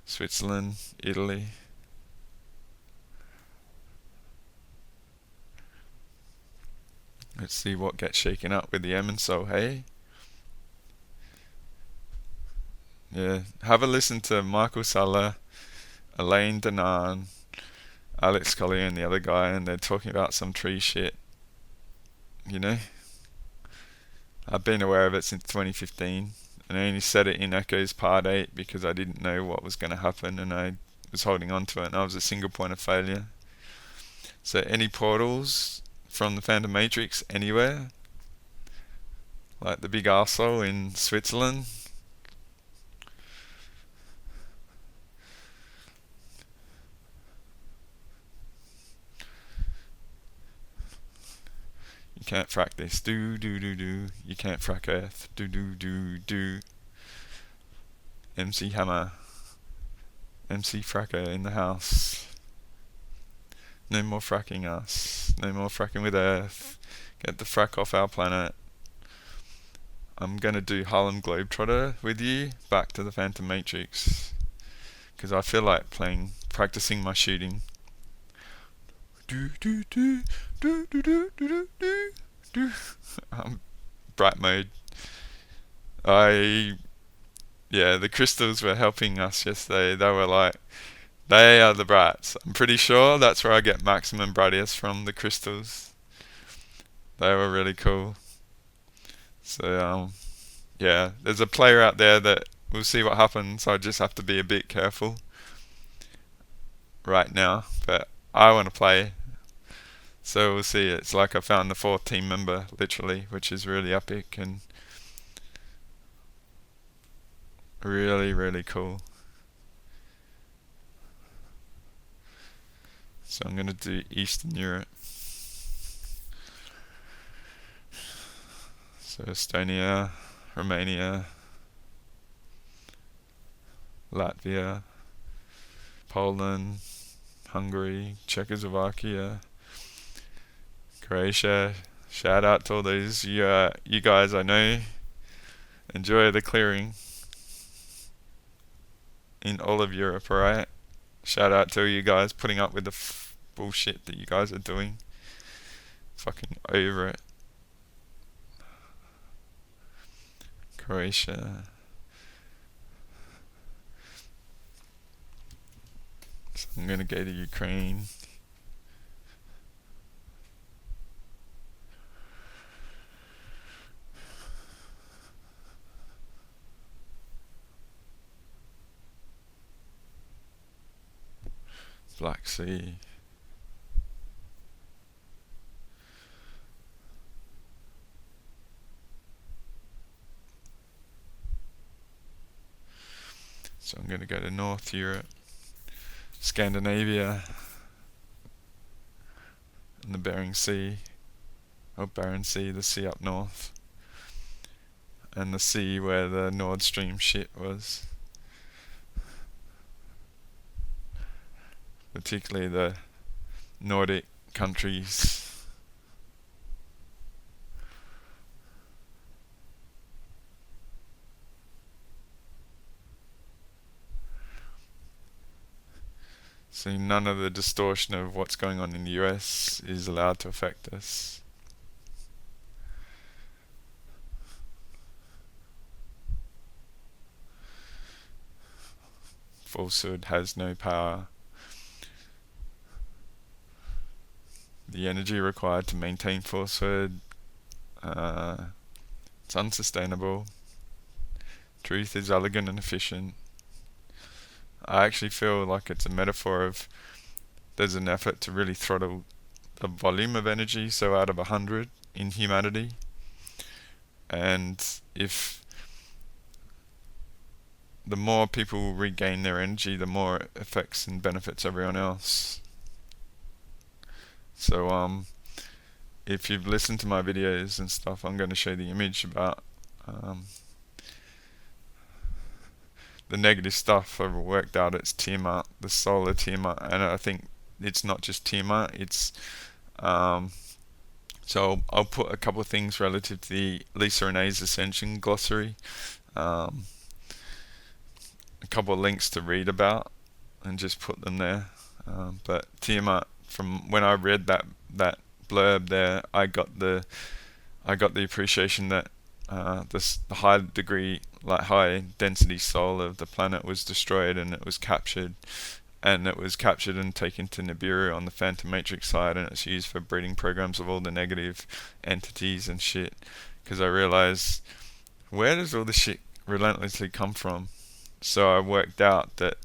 Switzerland, Italy. Let's see what gets shaken up with the M and so, hey? Yeah, have a listen to Michael Suller, Elaine Danan, Alex Collier and the other guy, and they're talking about some tree shit. You know? I've been aware of it since 2015, and I only said it in Echoes Part 8 because I didn't know what was going to happen, and I was holding on to it, and I was a single point of failure. So any portals from the Phantom Matrix anywhere, like the big arsehole in Switzerland, you can't frack this, do. You can't frack Earth, do. MC Hammer, MC Fracker in the house. No more fracking us. No more fracking with Earth. Get the frack off our planet. I'm gonna do Harlem Globetrotter with you back to the Phantom Matrix, because I feel like practicing my shooting. Bright mode. The crystals were helping us yesterday. They were like, they are the brats. I'm pretty sure that's where I get maximum brightness from, the crystals. They were really cool. So, yeah, there's a player out there that we'll see what happens. I just have to be a bit careful right now. But I want to play. So we'll see. It's like I found the fourth team member, literally, which is really epic and really, really cool. So I'm going to do Eastern Europe. So Estonia, Romania, Latvia, Poland, Hungary, Czechoslovakia, Croatia. Shout out to all those you guys I know. Enjoy the clearing in all of Europe, alright? Shout out to you guys putting up with the bullshit that you guys are doing. Fucking over it. Croatia. So I'm gonna go to Ukraine. Black Sea. So I'm going to go to North Europe, Scandinavia, and the Bering Sea, or Barents Sea, the sea up north, and the sea where the Nord Stream shit was. Particularly the Nordic countries. So none of the distortion of what's going on in the US is allowed to affect us. Falsehood has no power. The energy required to maintain falsehood, it's unsustainable. Truth is elegant and efficient. I actually feel like it's a metaphor of there's an effort to really throttle the volume of energy, so out of 100 in humanity. And if the more people regain their energy, the more it affects and benefits everyone else. So if you've listened to my videos and stuff, I'm going to show the image about the negative stuff. I've worked out it's Tiamat, the solar Tiamat, and I think it's not just Tiamat, it's so I'll put a couple of things relative to the Lisa Renee's Ascension glossary, a couple of links to read about and just put them there, but Tiamat, from when I read that blurb there, I got the appreciation that the high degree, like high density soul of the planet was destroyed, and it was captured and taken to Nibiru on the Phantom Matrix side, and it's used for breeding programs of all the negative entities and shit. Because I realized, where does all this shit relentlessly come from? So I worked out that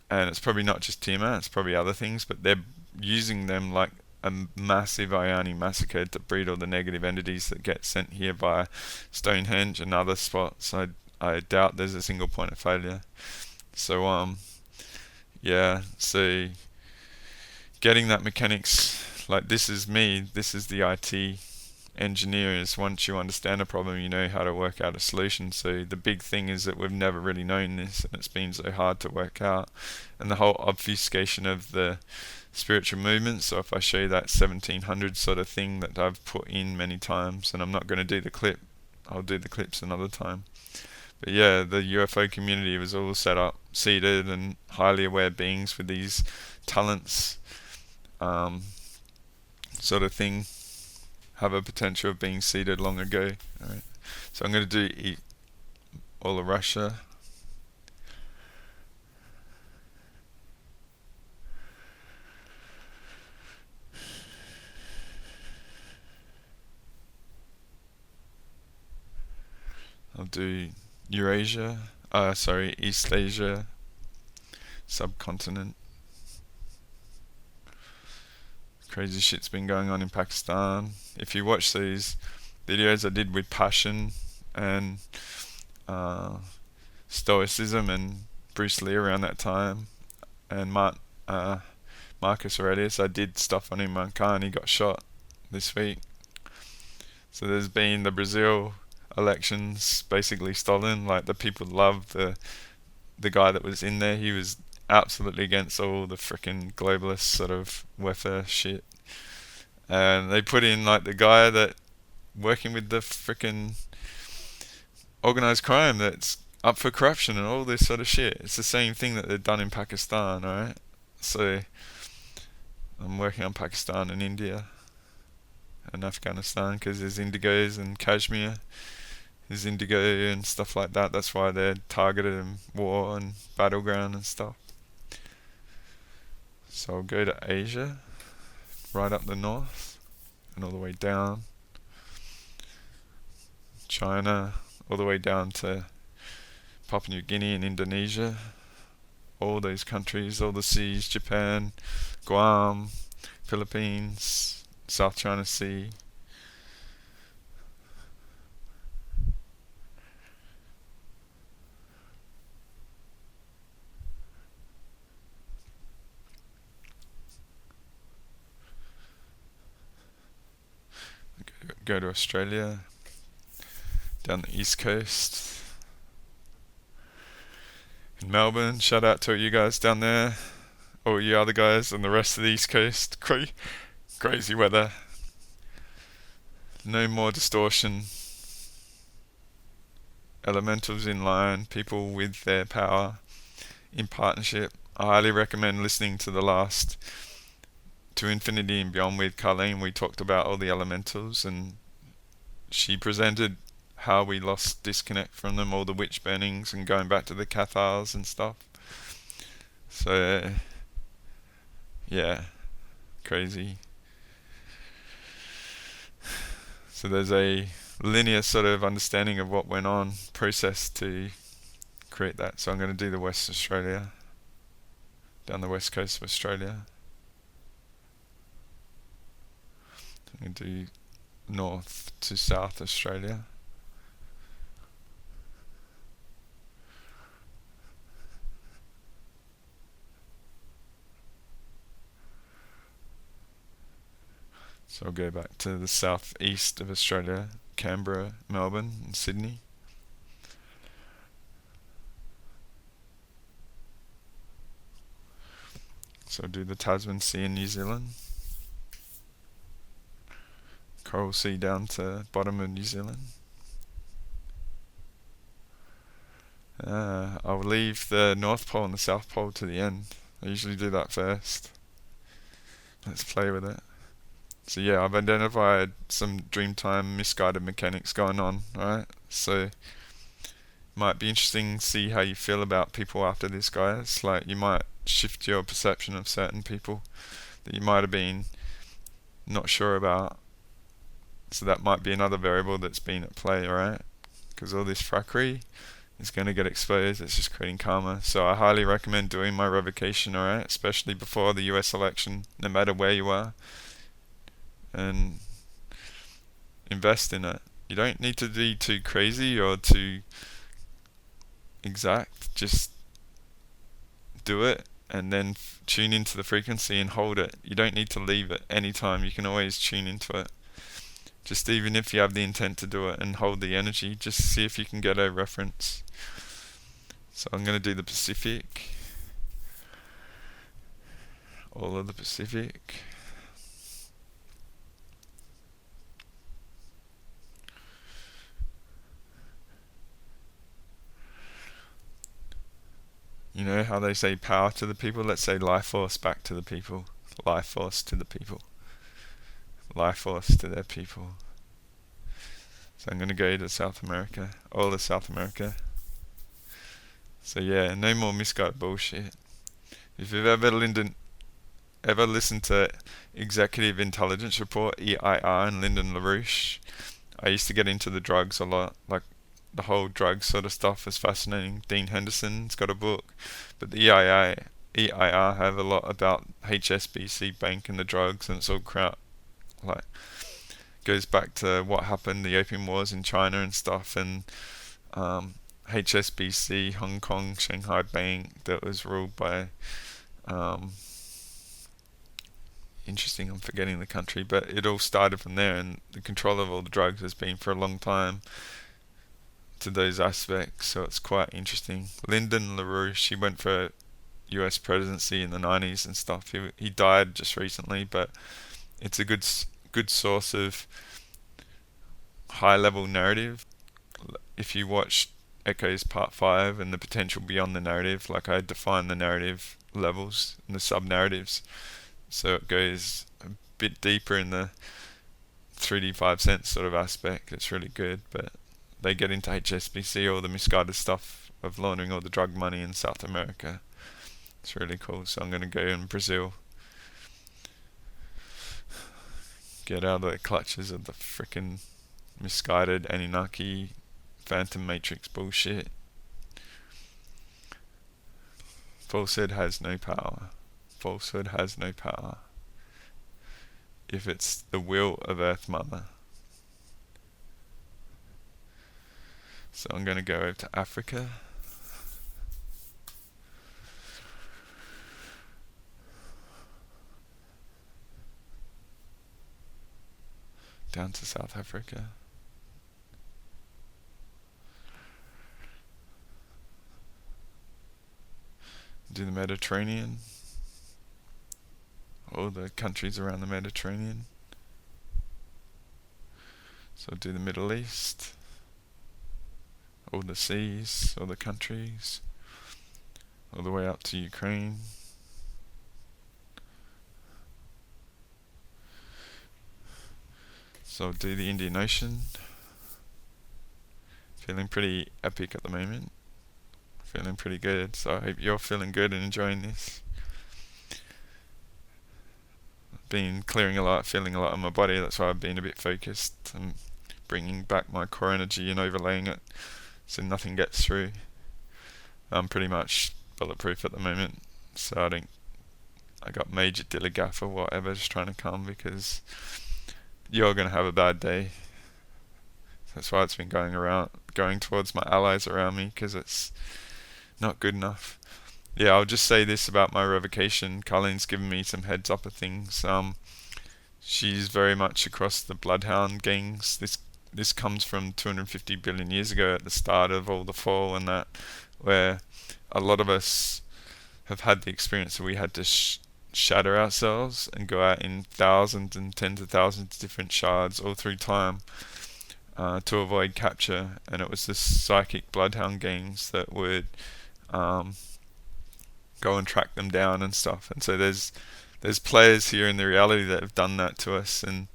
and it's probably not just Tiamat, it's probably other things, but they're using them like a massive Ioni massacre to breed all the negative entities that get sent here via Stonehenge and other spots. I doubt there's a single point of failure. So yeah, so getting that mechanics, like this is me, this is the IT engineer, is once you understand a problem, you know how to work out a solution. So the big thing is that we've never really known this, and it's been so hard to work out. And the whole obfuscation of the spiritual movement. So if I show you that 1700 sort of thing that I've put in many times, and I'm not going to do the clip, I'll do the clips another time. But yeah, the UFO community was all set up, seated, and highly aware beings with these talents, sort of thing, have a potential of being seated long ago. Alright. So I'm going to do all of Russia. I'll do Eurasia, East Asia, subcontinent. Crazy shit's been going on in Pakistan. If you watch these videos I did with passion and stoicism and Bruce Lee around that time, and Marcus Aurelius, I did stuff on him on car and he got shot this week. So there's been the Brazil, elections basically stolen. Like, the people loved the guy that was in there. He was absolutely against all the frickin' globalist sort of welfare shit. And they put in like the guy that working with the frickin' organized crime that's up for corruption and all this sort of shit. It's the same thing that they've done in Pakistan, alright? So I'm working on Pakistan and India and Afghanistan because there's indigos and Kashmir. There's indigo and stuff like that. That's why they're targeted in war and battleground and stuff. So I'll go to Asia, right up the north and all the way down. China, all the way down to Papua New Guinea and Indonesia. All those countries, all the seas, Japan, Guam, Philippines, South China Sea. Go to Australia, down the east coast. In Melbourne, shout out to you guys down there, all you other guys on the rest of the east coast. Crazy weather. No more distortion. Elementals in line, people with their power in partnership. I highly recommend listening to the last To Infinity and Beyond with Carlene. We talked about all the elementals and she presented how we lost disconnect from them, all the witch burnings and going back to the Cathars and stuff. So yeah, crazy. So there's a linear sort of understanding of what went on, process to create that. So I'm going to do the West Australia, down the west coast of Australia. I'm going to do north to South Australia. So I'll go back to the southeast of Australia, Canberra, Melbourne and Sydney. So I'll do the Tasman Sea in New Zealand. Coral Sea down to bottom of New Zealand. I'll leave the North Pole and the South Pole to the end. I usually do that first. Let's play with it. So yeah, I've identified some Dreamtime misguided mechanics going on, alright? So might be interesting to see how you feel about people after this, guys. Like, you might shift your perception of certain people that you might have been not sure about. So that might be another variable that's been at play, alright? Because all this frackery is going to get exposed. It's just creating karma. So I highly recommend doing my revocation, alright? Especially before the US election, no matter where you are. And invest in it. You don't need to be too crazy or too exact. Just do it and then tune into the frequency and hold it. You don't need to leave it anytime. You can always tune into it. Just even if you have the intent to do it and hold the energy, just see if you can get a reference. So I'm going to do the Pacific. All of the Pacific. You know how they say power to the people? Let's say life force back to the people. Life force to the people. Life force to their people. So I'm going to go to South America. All of South America. So yeah, no more misguided bullshit. If you've ever listened to Executive Intelligence Report, EIR, and Lyndon LaRouche, I used to get into the drugs a lot. Like, the whole drug sort of stuff is fascinating. Dean Henderson's got a book, but the EIR have a lot about HSBC Bank and the drugs, and it's all crap. Like, goes back to what happened, the opium wars in China and stuff, and HSBC, Hong Kong, Shanghai Bank, that was ruled by interesting, I'm forgetting the country, but it all started from there, and the control of all the drugs has been for a long time. to those aspects, so it's quite interesting. Lyndon LaRouche, he went for US presidency in the 90s and stuff. He died just recently, but it's a good source of high level narrative. If you watch Echoes Part 5 and the potential beyond the narrative, like I define the narrative levels and the sub-narratives, so it goes a bit deeper in the 3D 5 cents sort of aspect. It's really good, but they get into HSBC, all the misguided stuff of laundering all the drug money in South America. It's really cool. So I'm going to go in Brazil, get out of the clutches of the frickin' misguided Anunnaki Phantom Matrix bullshit. Falsehood has no power. Falsehood has no power if it's the will of Earth Mother. So I'm going to go over to Africa. Down to South Africa. Do the Mediterranean. All the countries around the Mediterranean. So do the Middle East. All the seas, all the countries. All the way up to Ukraine. So do the Indian Ocean. Feeling pretty epic at the moment. Feeling pretty good. So I hope you're feeling good and enjoying this. Been clearing a lot, feeling a lot in my body. That's why I've been a bit focused. I'm bringing back my core energy and overlaying it so nothing gets through. I'm pretty much bulletproof at the moment, so I got major dilly gaff or whatever just trying to come, because you're going to have a bad day. That's why it's been going towards my allies around me, because it's not good enough. Yeah, I'll just say this about my revocation. Colleen's given me some heads up of things. She's very much across the bloodhound gangs. This comes from 250 billion years ago at the start of all the fall and that, where a lot of us have had the experience that we had to shatter ourselves and go out in thousands and tens of thousands of different shards all through time to avoid capture. And it was the psychic bloodhound gangs that would go and track them down and stuff. And so there's players here in the reality that have done that to us. And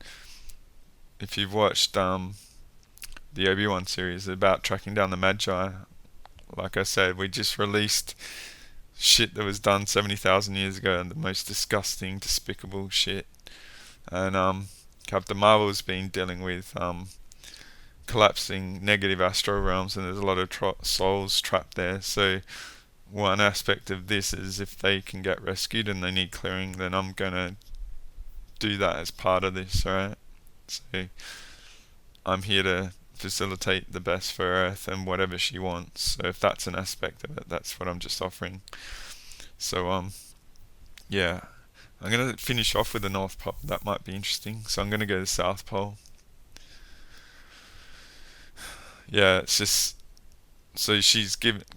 if you've watched the Obi-Wan series about tracking down the Magi, like I said, we just released shit that was done 70,000 years ago, and the most disgusting, despicable shit. And Captain Marvel's been dealing with collapsing negative astral realms, and there's a lot of souls trapped there. So one aspect of this is if they can get rescued and they need clearing, then I'm going to do that as part of this, alright? So I'm here to facilitate the best for Earth and whatever she wants. So if that's an aspect of it, that's what I'm just offering. So yeah, I'm going to finish off with the North Pole. That might be interesting. So I'm going to go to the South Pole. Yeah, it's just, so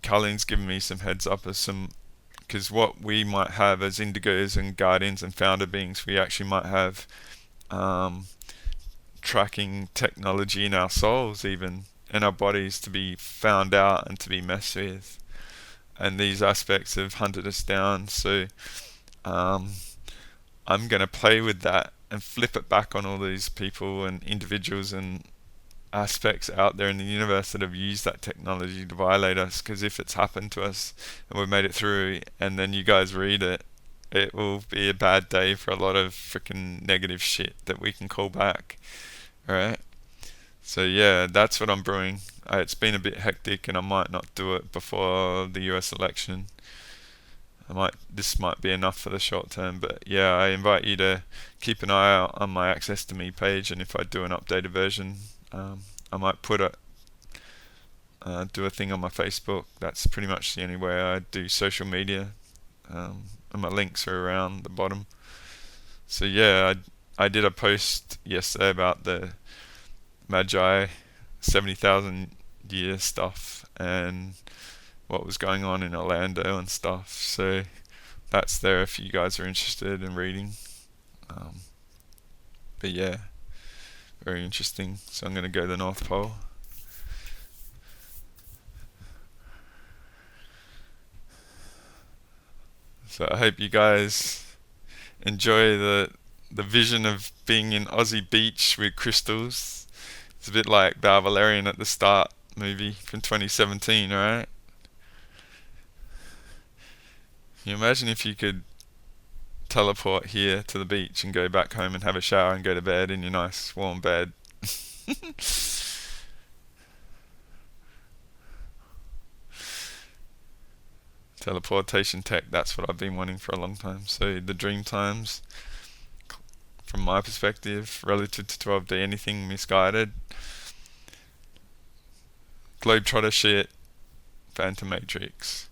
Colleen's given me some heads up of some, because what we might have as indigos and guardians and founder beings, we actually might have tracking technology in our souls, even in our bodies, to be found out and to be messed with. And these aspects have hunted us down. So I'm going to play with that and flip it back on all these people and individuals and aspects out there in the universe that have used that technology to violate us. Because if it's happened to us and we've made it through, and then you guys read it, it will be a bad day for a lot of freaking negative shit that we can call back. Alright? So yeah, that's what I'm brewing. It's been a bit hectic, and I might not do it before the US election. This might be enough for the short term, but yeah, I invite you to keep an eye out on my Access to Me page, and if I do an updated version, I might put do a thing on my Facebook. That's pretty much the only way I do social media, and my links are around the bottom. So yeah, I did a post yesterday about the Magi 70,000 year stuff and what was going on in Orlando and stuff. So that's there if you guys are interested in reading. But yeah, very interesting. So I'm going to go to the North Pole. So I hope you guys enjoy the vision of being in Aussie beach with crystals. It's a bit like the Valerian at the Start movie from 2017, right? Can you imagine if you could teleport here to the beach and go back home and have a shower and go to bed in your nice warm bed? Teleportation tech, that's what I've been wanting for a long time. So the dream times, from my perspective, relative to 12D, anything misguided, Globetrotter shit, Phantom Matrix.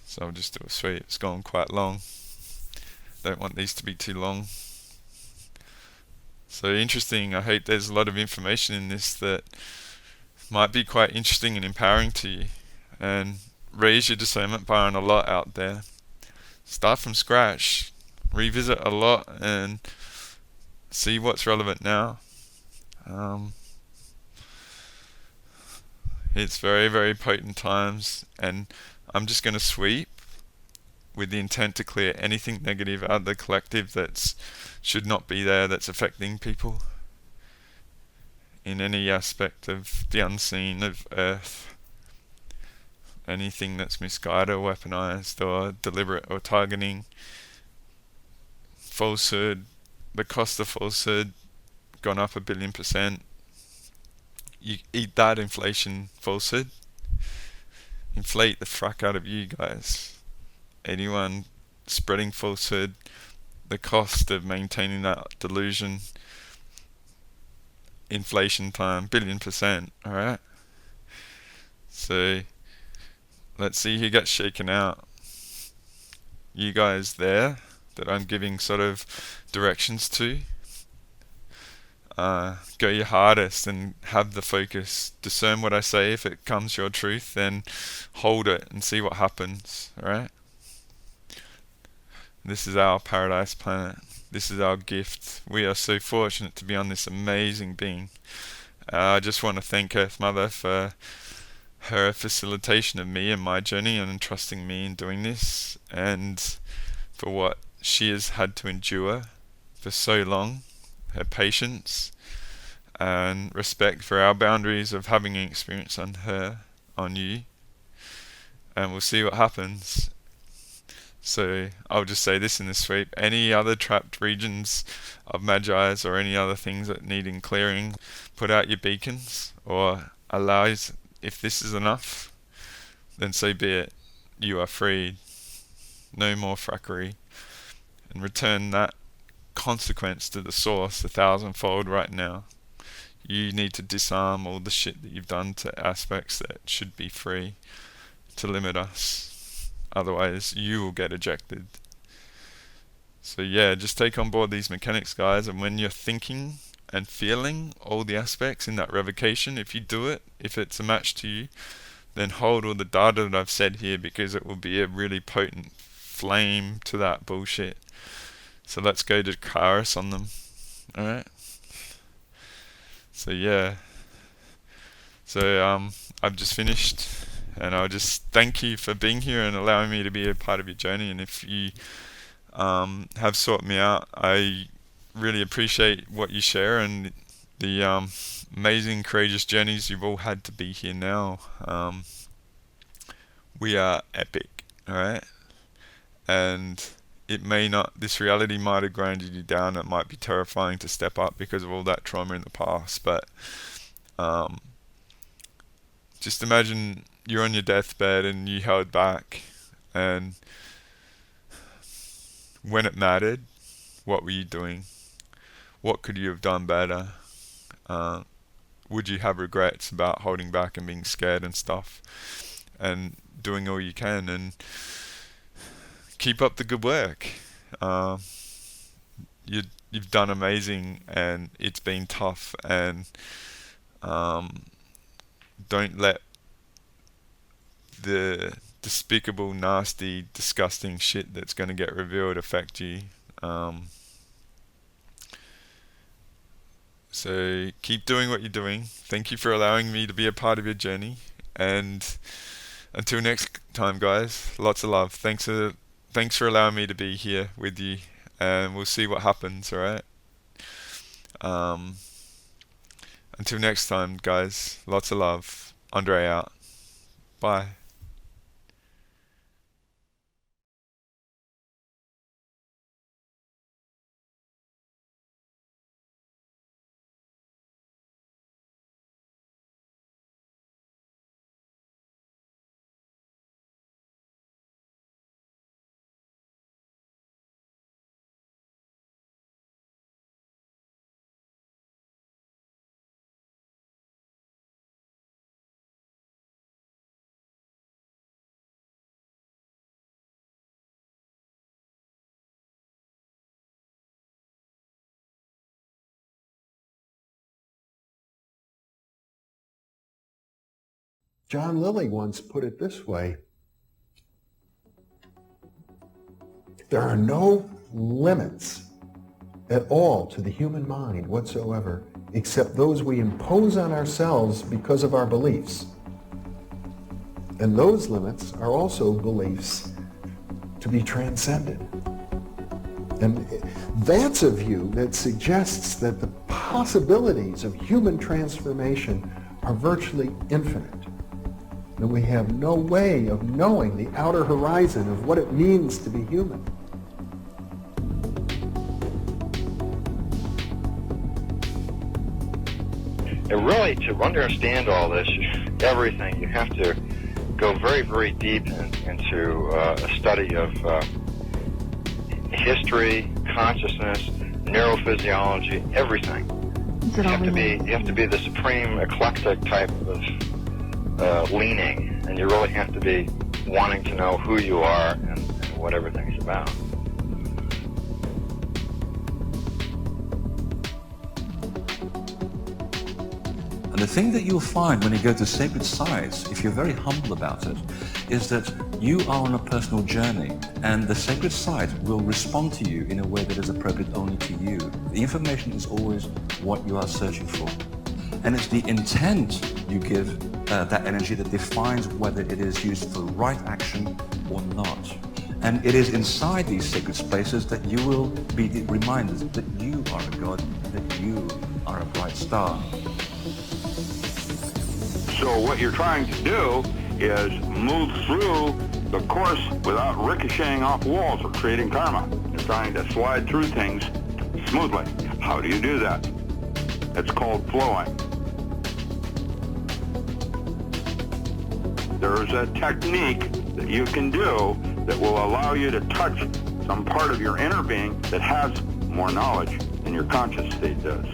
So I'll just do a sweep. It's gone quite long. Don't want these to be too long. So interesting. I hope there's a lot of information in this that might be quite interesting and empowering to you. And raise your discernment bar on a lot out there. Start from scratch. Revisit a lot and see what's relevant now. It's very, very potent times, and I'm just going to sweep with the intent to clear anything negative out of the collective that should not be there, that's affecting people in any aspect of the unseen of Earth. Anything that's misguided or weaponized or deliberate or targeting. Falsehood, the cost of falsehood gone up 1 billion%. You eat that inflation falsehood. Inflate the frack out of you guys. Anyone spreading falsehood, the cost of maintaining that delusion, inflation time, 1 billion%, alright? So let's see who gets shaken out. You guys there that I'm giving sort of directions to, go your hardest and have the focus. Discern what I say. If it comes your truth, then hold it and see what happens. Alright? This is our paradise planet. This is our gift. We are so fortunate to be on this amazing being. I just want to thank Earth Mother for her facilitation of me and my journey and entrusting me in doing this, and for what she has had to endure for so long. Her patience and respect for our boundaries of having an experience on her, on you, and we'll see what happens. So I'll just say this in the sweep: any other trapped regions of Magi's or any other things that need clearing, put out your beacons, or allow, if this is enough, then so be it. You are freed. No more frackery. And return that consequence to the source 1,000-fold right now. You need to disarm all the shit that you've done to aspects that should be free to limit us. Otherwise you will get ejected. So yeah, just take on board these mechanics, guys, and when you're thinking and feeling all the aspects in that revocation, if you do it, if it's a match to you, then hold all the data that I've said here, because it will be a really potent flame to that bullshit. So let's go to Karis on them. Alright? So yeah. So I've just finished, and I'll just thank you for being here and allowing me to be a part of your journey. And if you have sought me out, I really appreciate what you share and the amazing, courageous journeys you've all had to be here now. We are epic, alright? And it may not, this reality might have grinded you down. It might be terrifying to step up because of all that trauma in the past, but just imagine you're on your deathbed and you held back, and when it mattered, what were you doing? What could you have done better? Would you have regrets about holding back and being scared and stuff, and doing all you can? And keep up the good work. You're you've done amazing, and it's been tough, and don't let the despicable, nasty, disgusting shit that's going to get revealed affect you. So keep doing what you're doing. Thank you for allowing me to be a part of your journey, and until next time, guys, lots of love. Thanks for allowing me to be here with you, and we'll see what happens, alright? Until next time, guys, lots of love. Andre out. Bye. John Lilly once put it this way: there are no limits at all to the human mind whatsoever, except those we impose on ourselves because of our beliefs. And those limits are also beliefs to be transcended. And that's a view that suggests that the possibilities of human transformation are virtually infinite. And we have no way of knowing the outer horizon of what it means to be human. And really, to understand all this, everything, you have to go very, very deep into a study of history, consciousness, neurophysiology, everything. You have to be the supreme eclectic type of leaning, and you really have to be wanting to know who you are and what everything's about. And the thing that you'll find when you go to sacred sites, if you're very humble about it, is that you are on a personal journey, and the sacred site will respond to you in a way that is appropriate only to you. The information is always what you are searching for. And it's the intent you give that energy that defines whether it is used for right action or not. And it is inside these sacred spaces that you will be reminded that you are a god, that you are a bright star. So what you're trying to do is move through the course without ricocheting off walls or creating karma. You're trying to slide through things smoothly. How do you do that? It's called flowing. There's a technique that you can do that will allow you to touch some part of your inner being that has more knowledge than your conscious state does.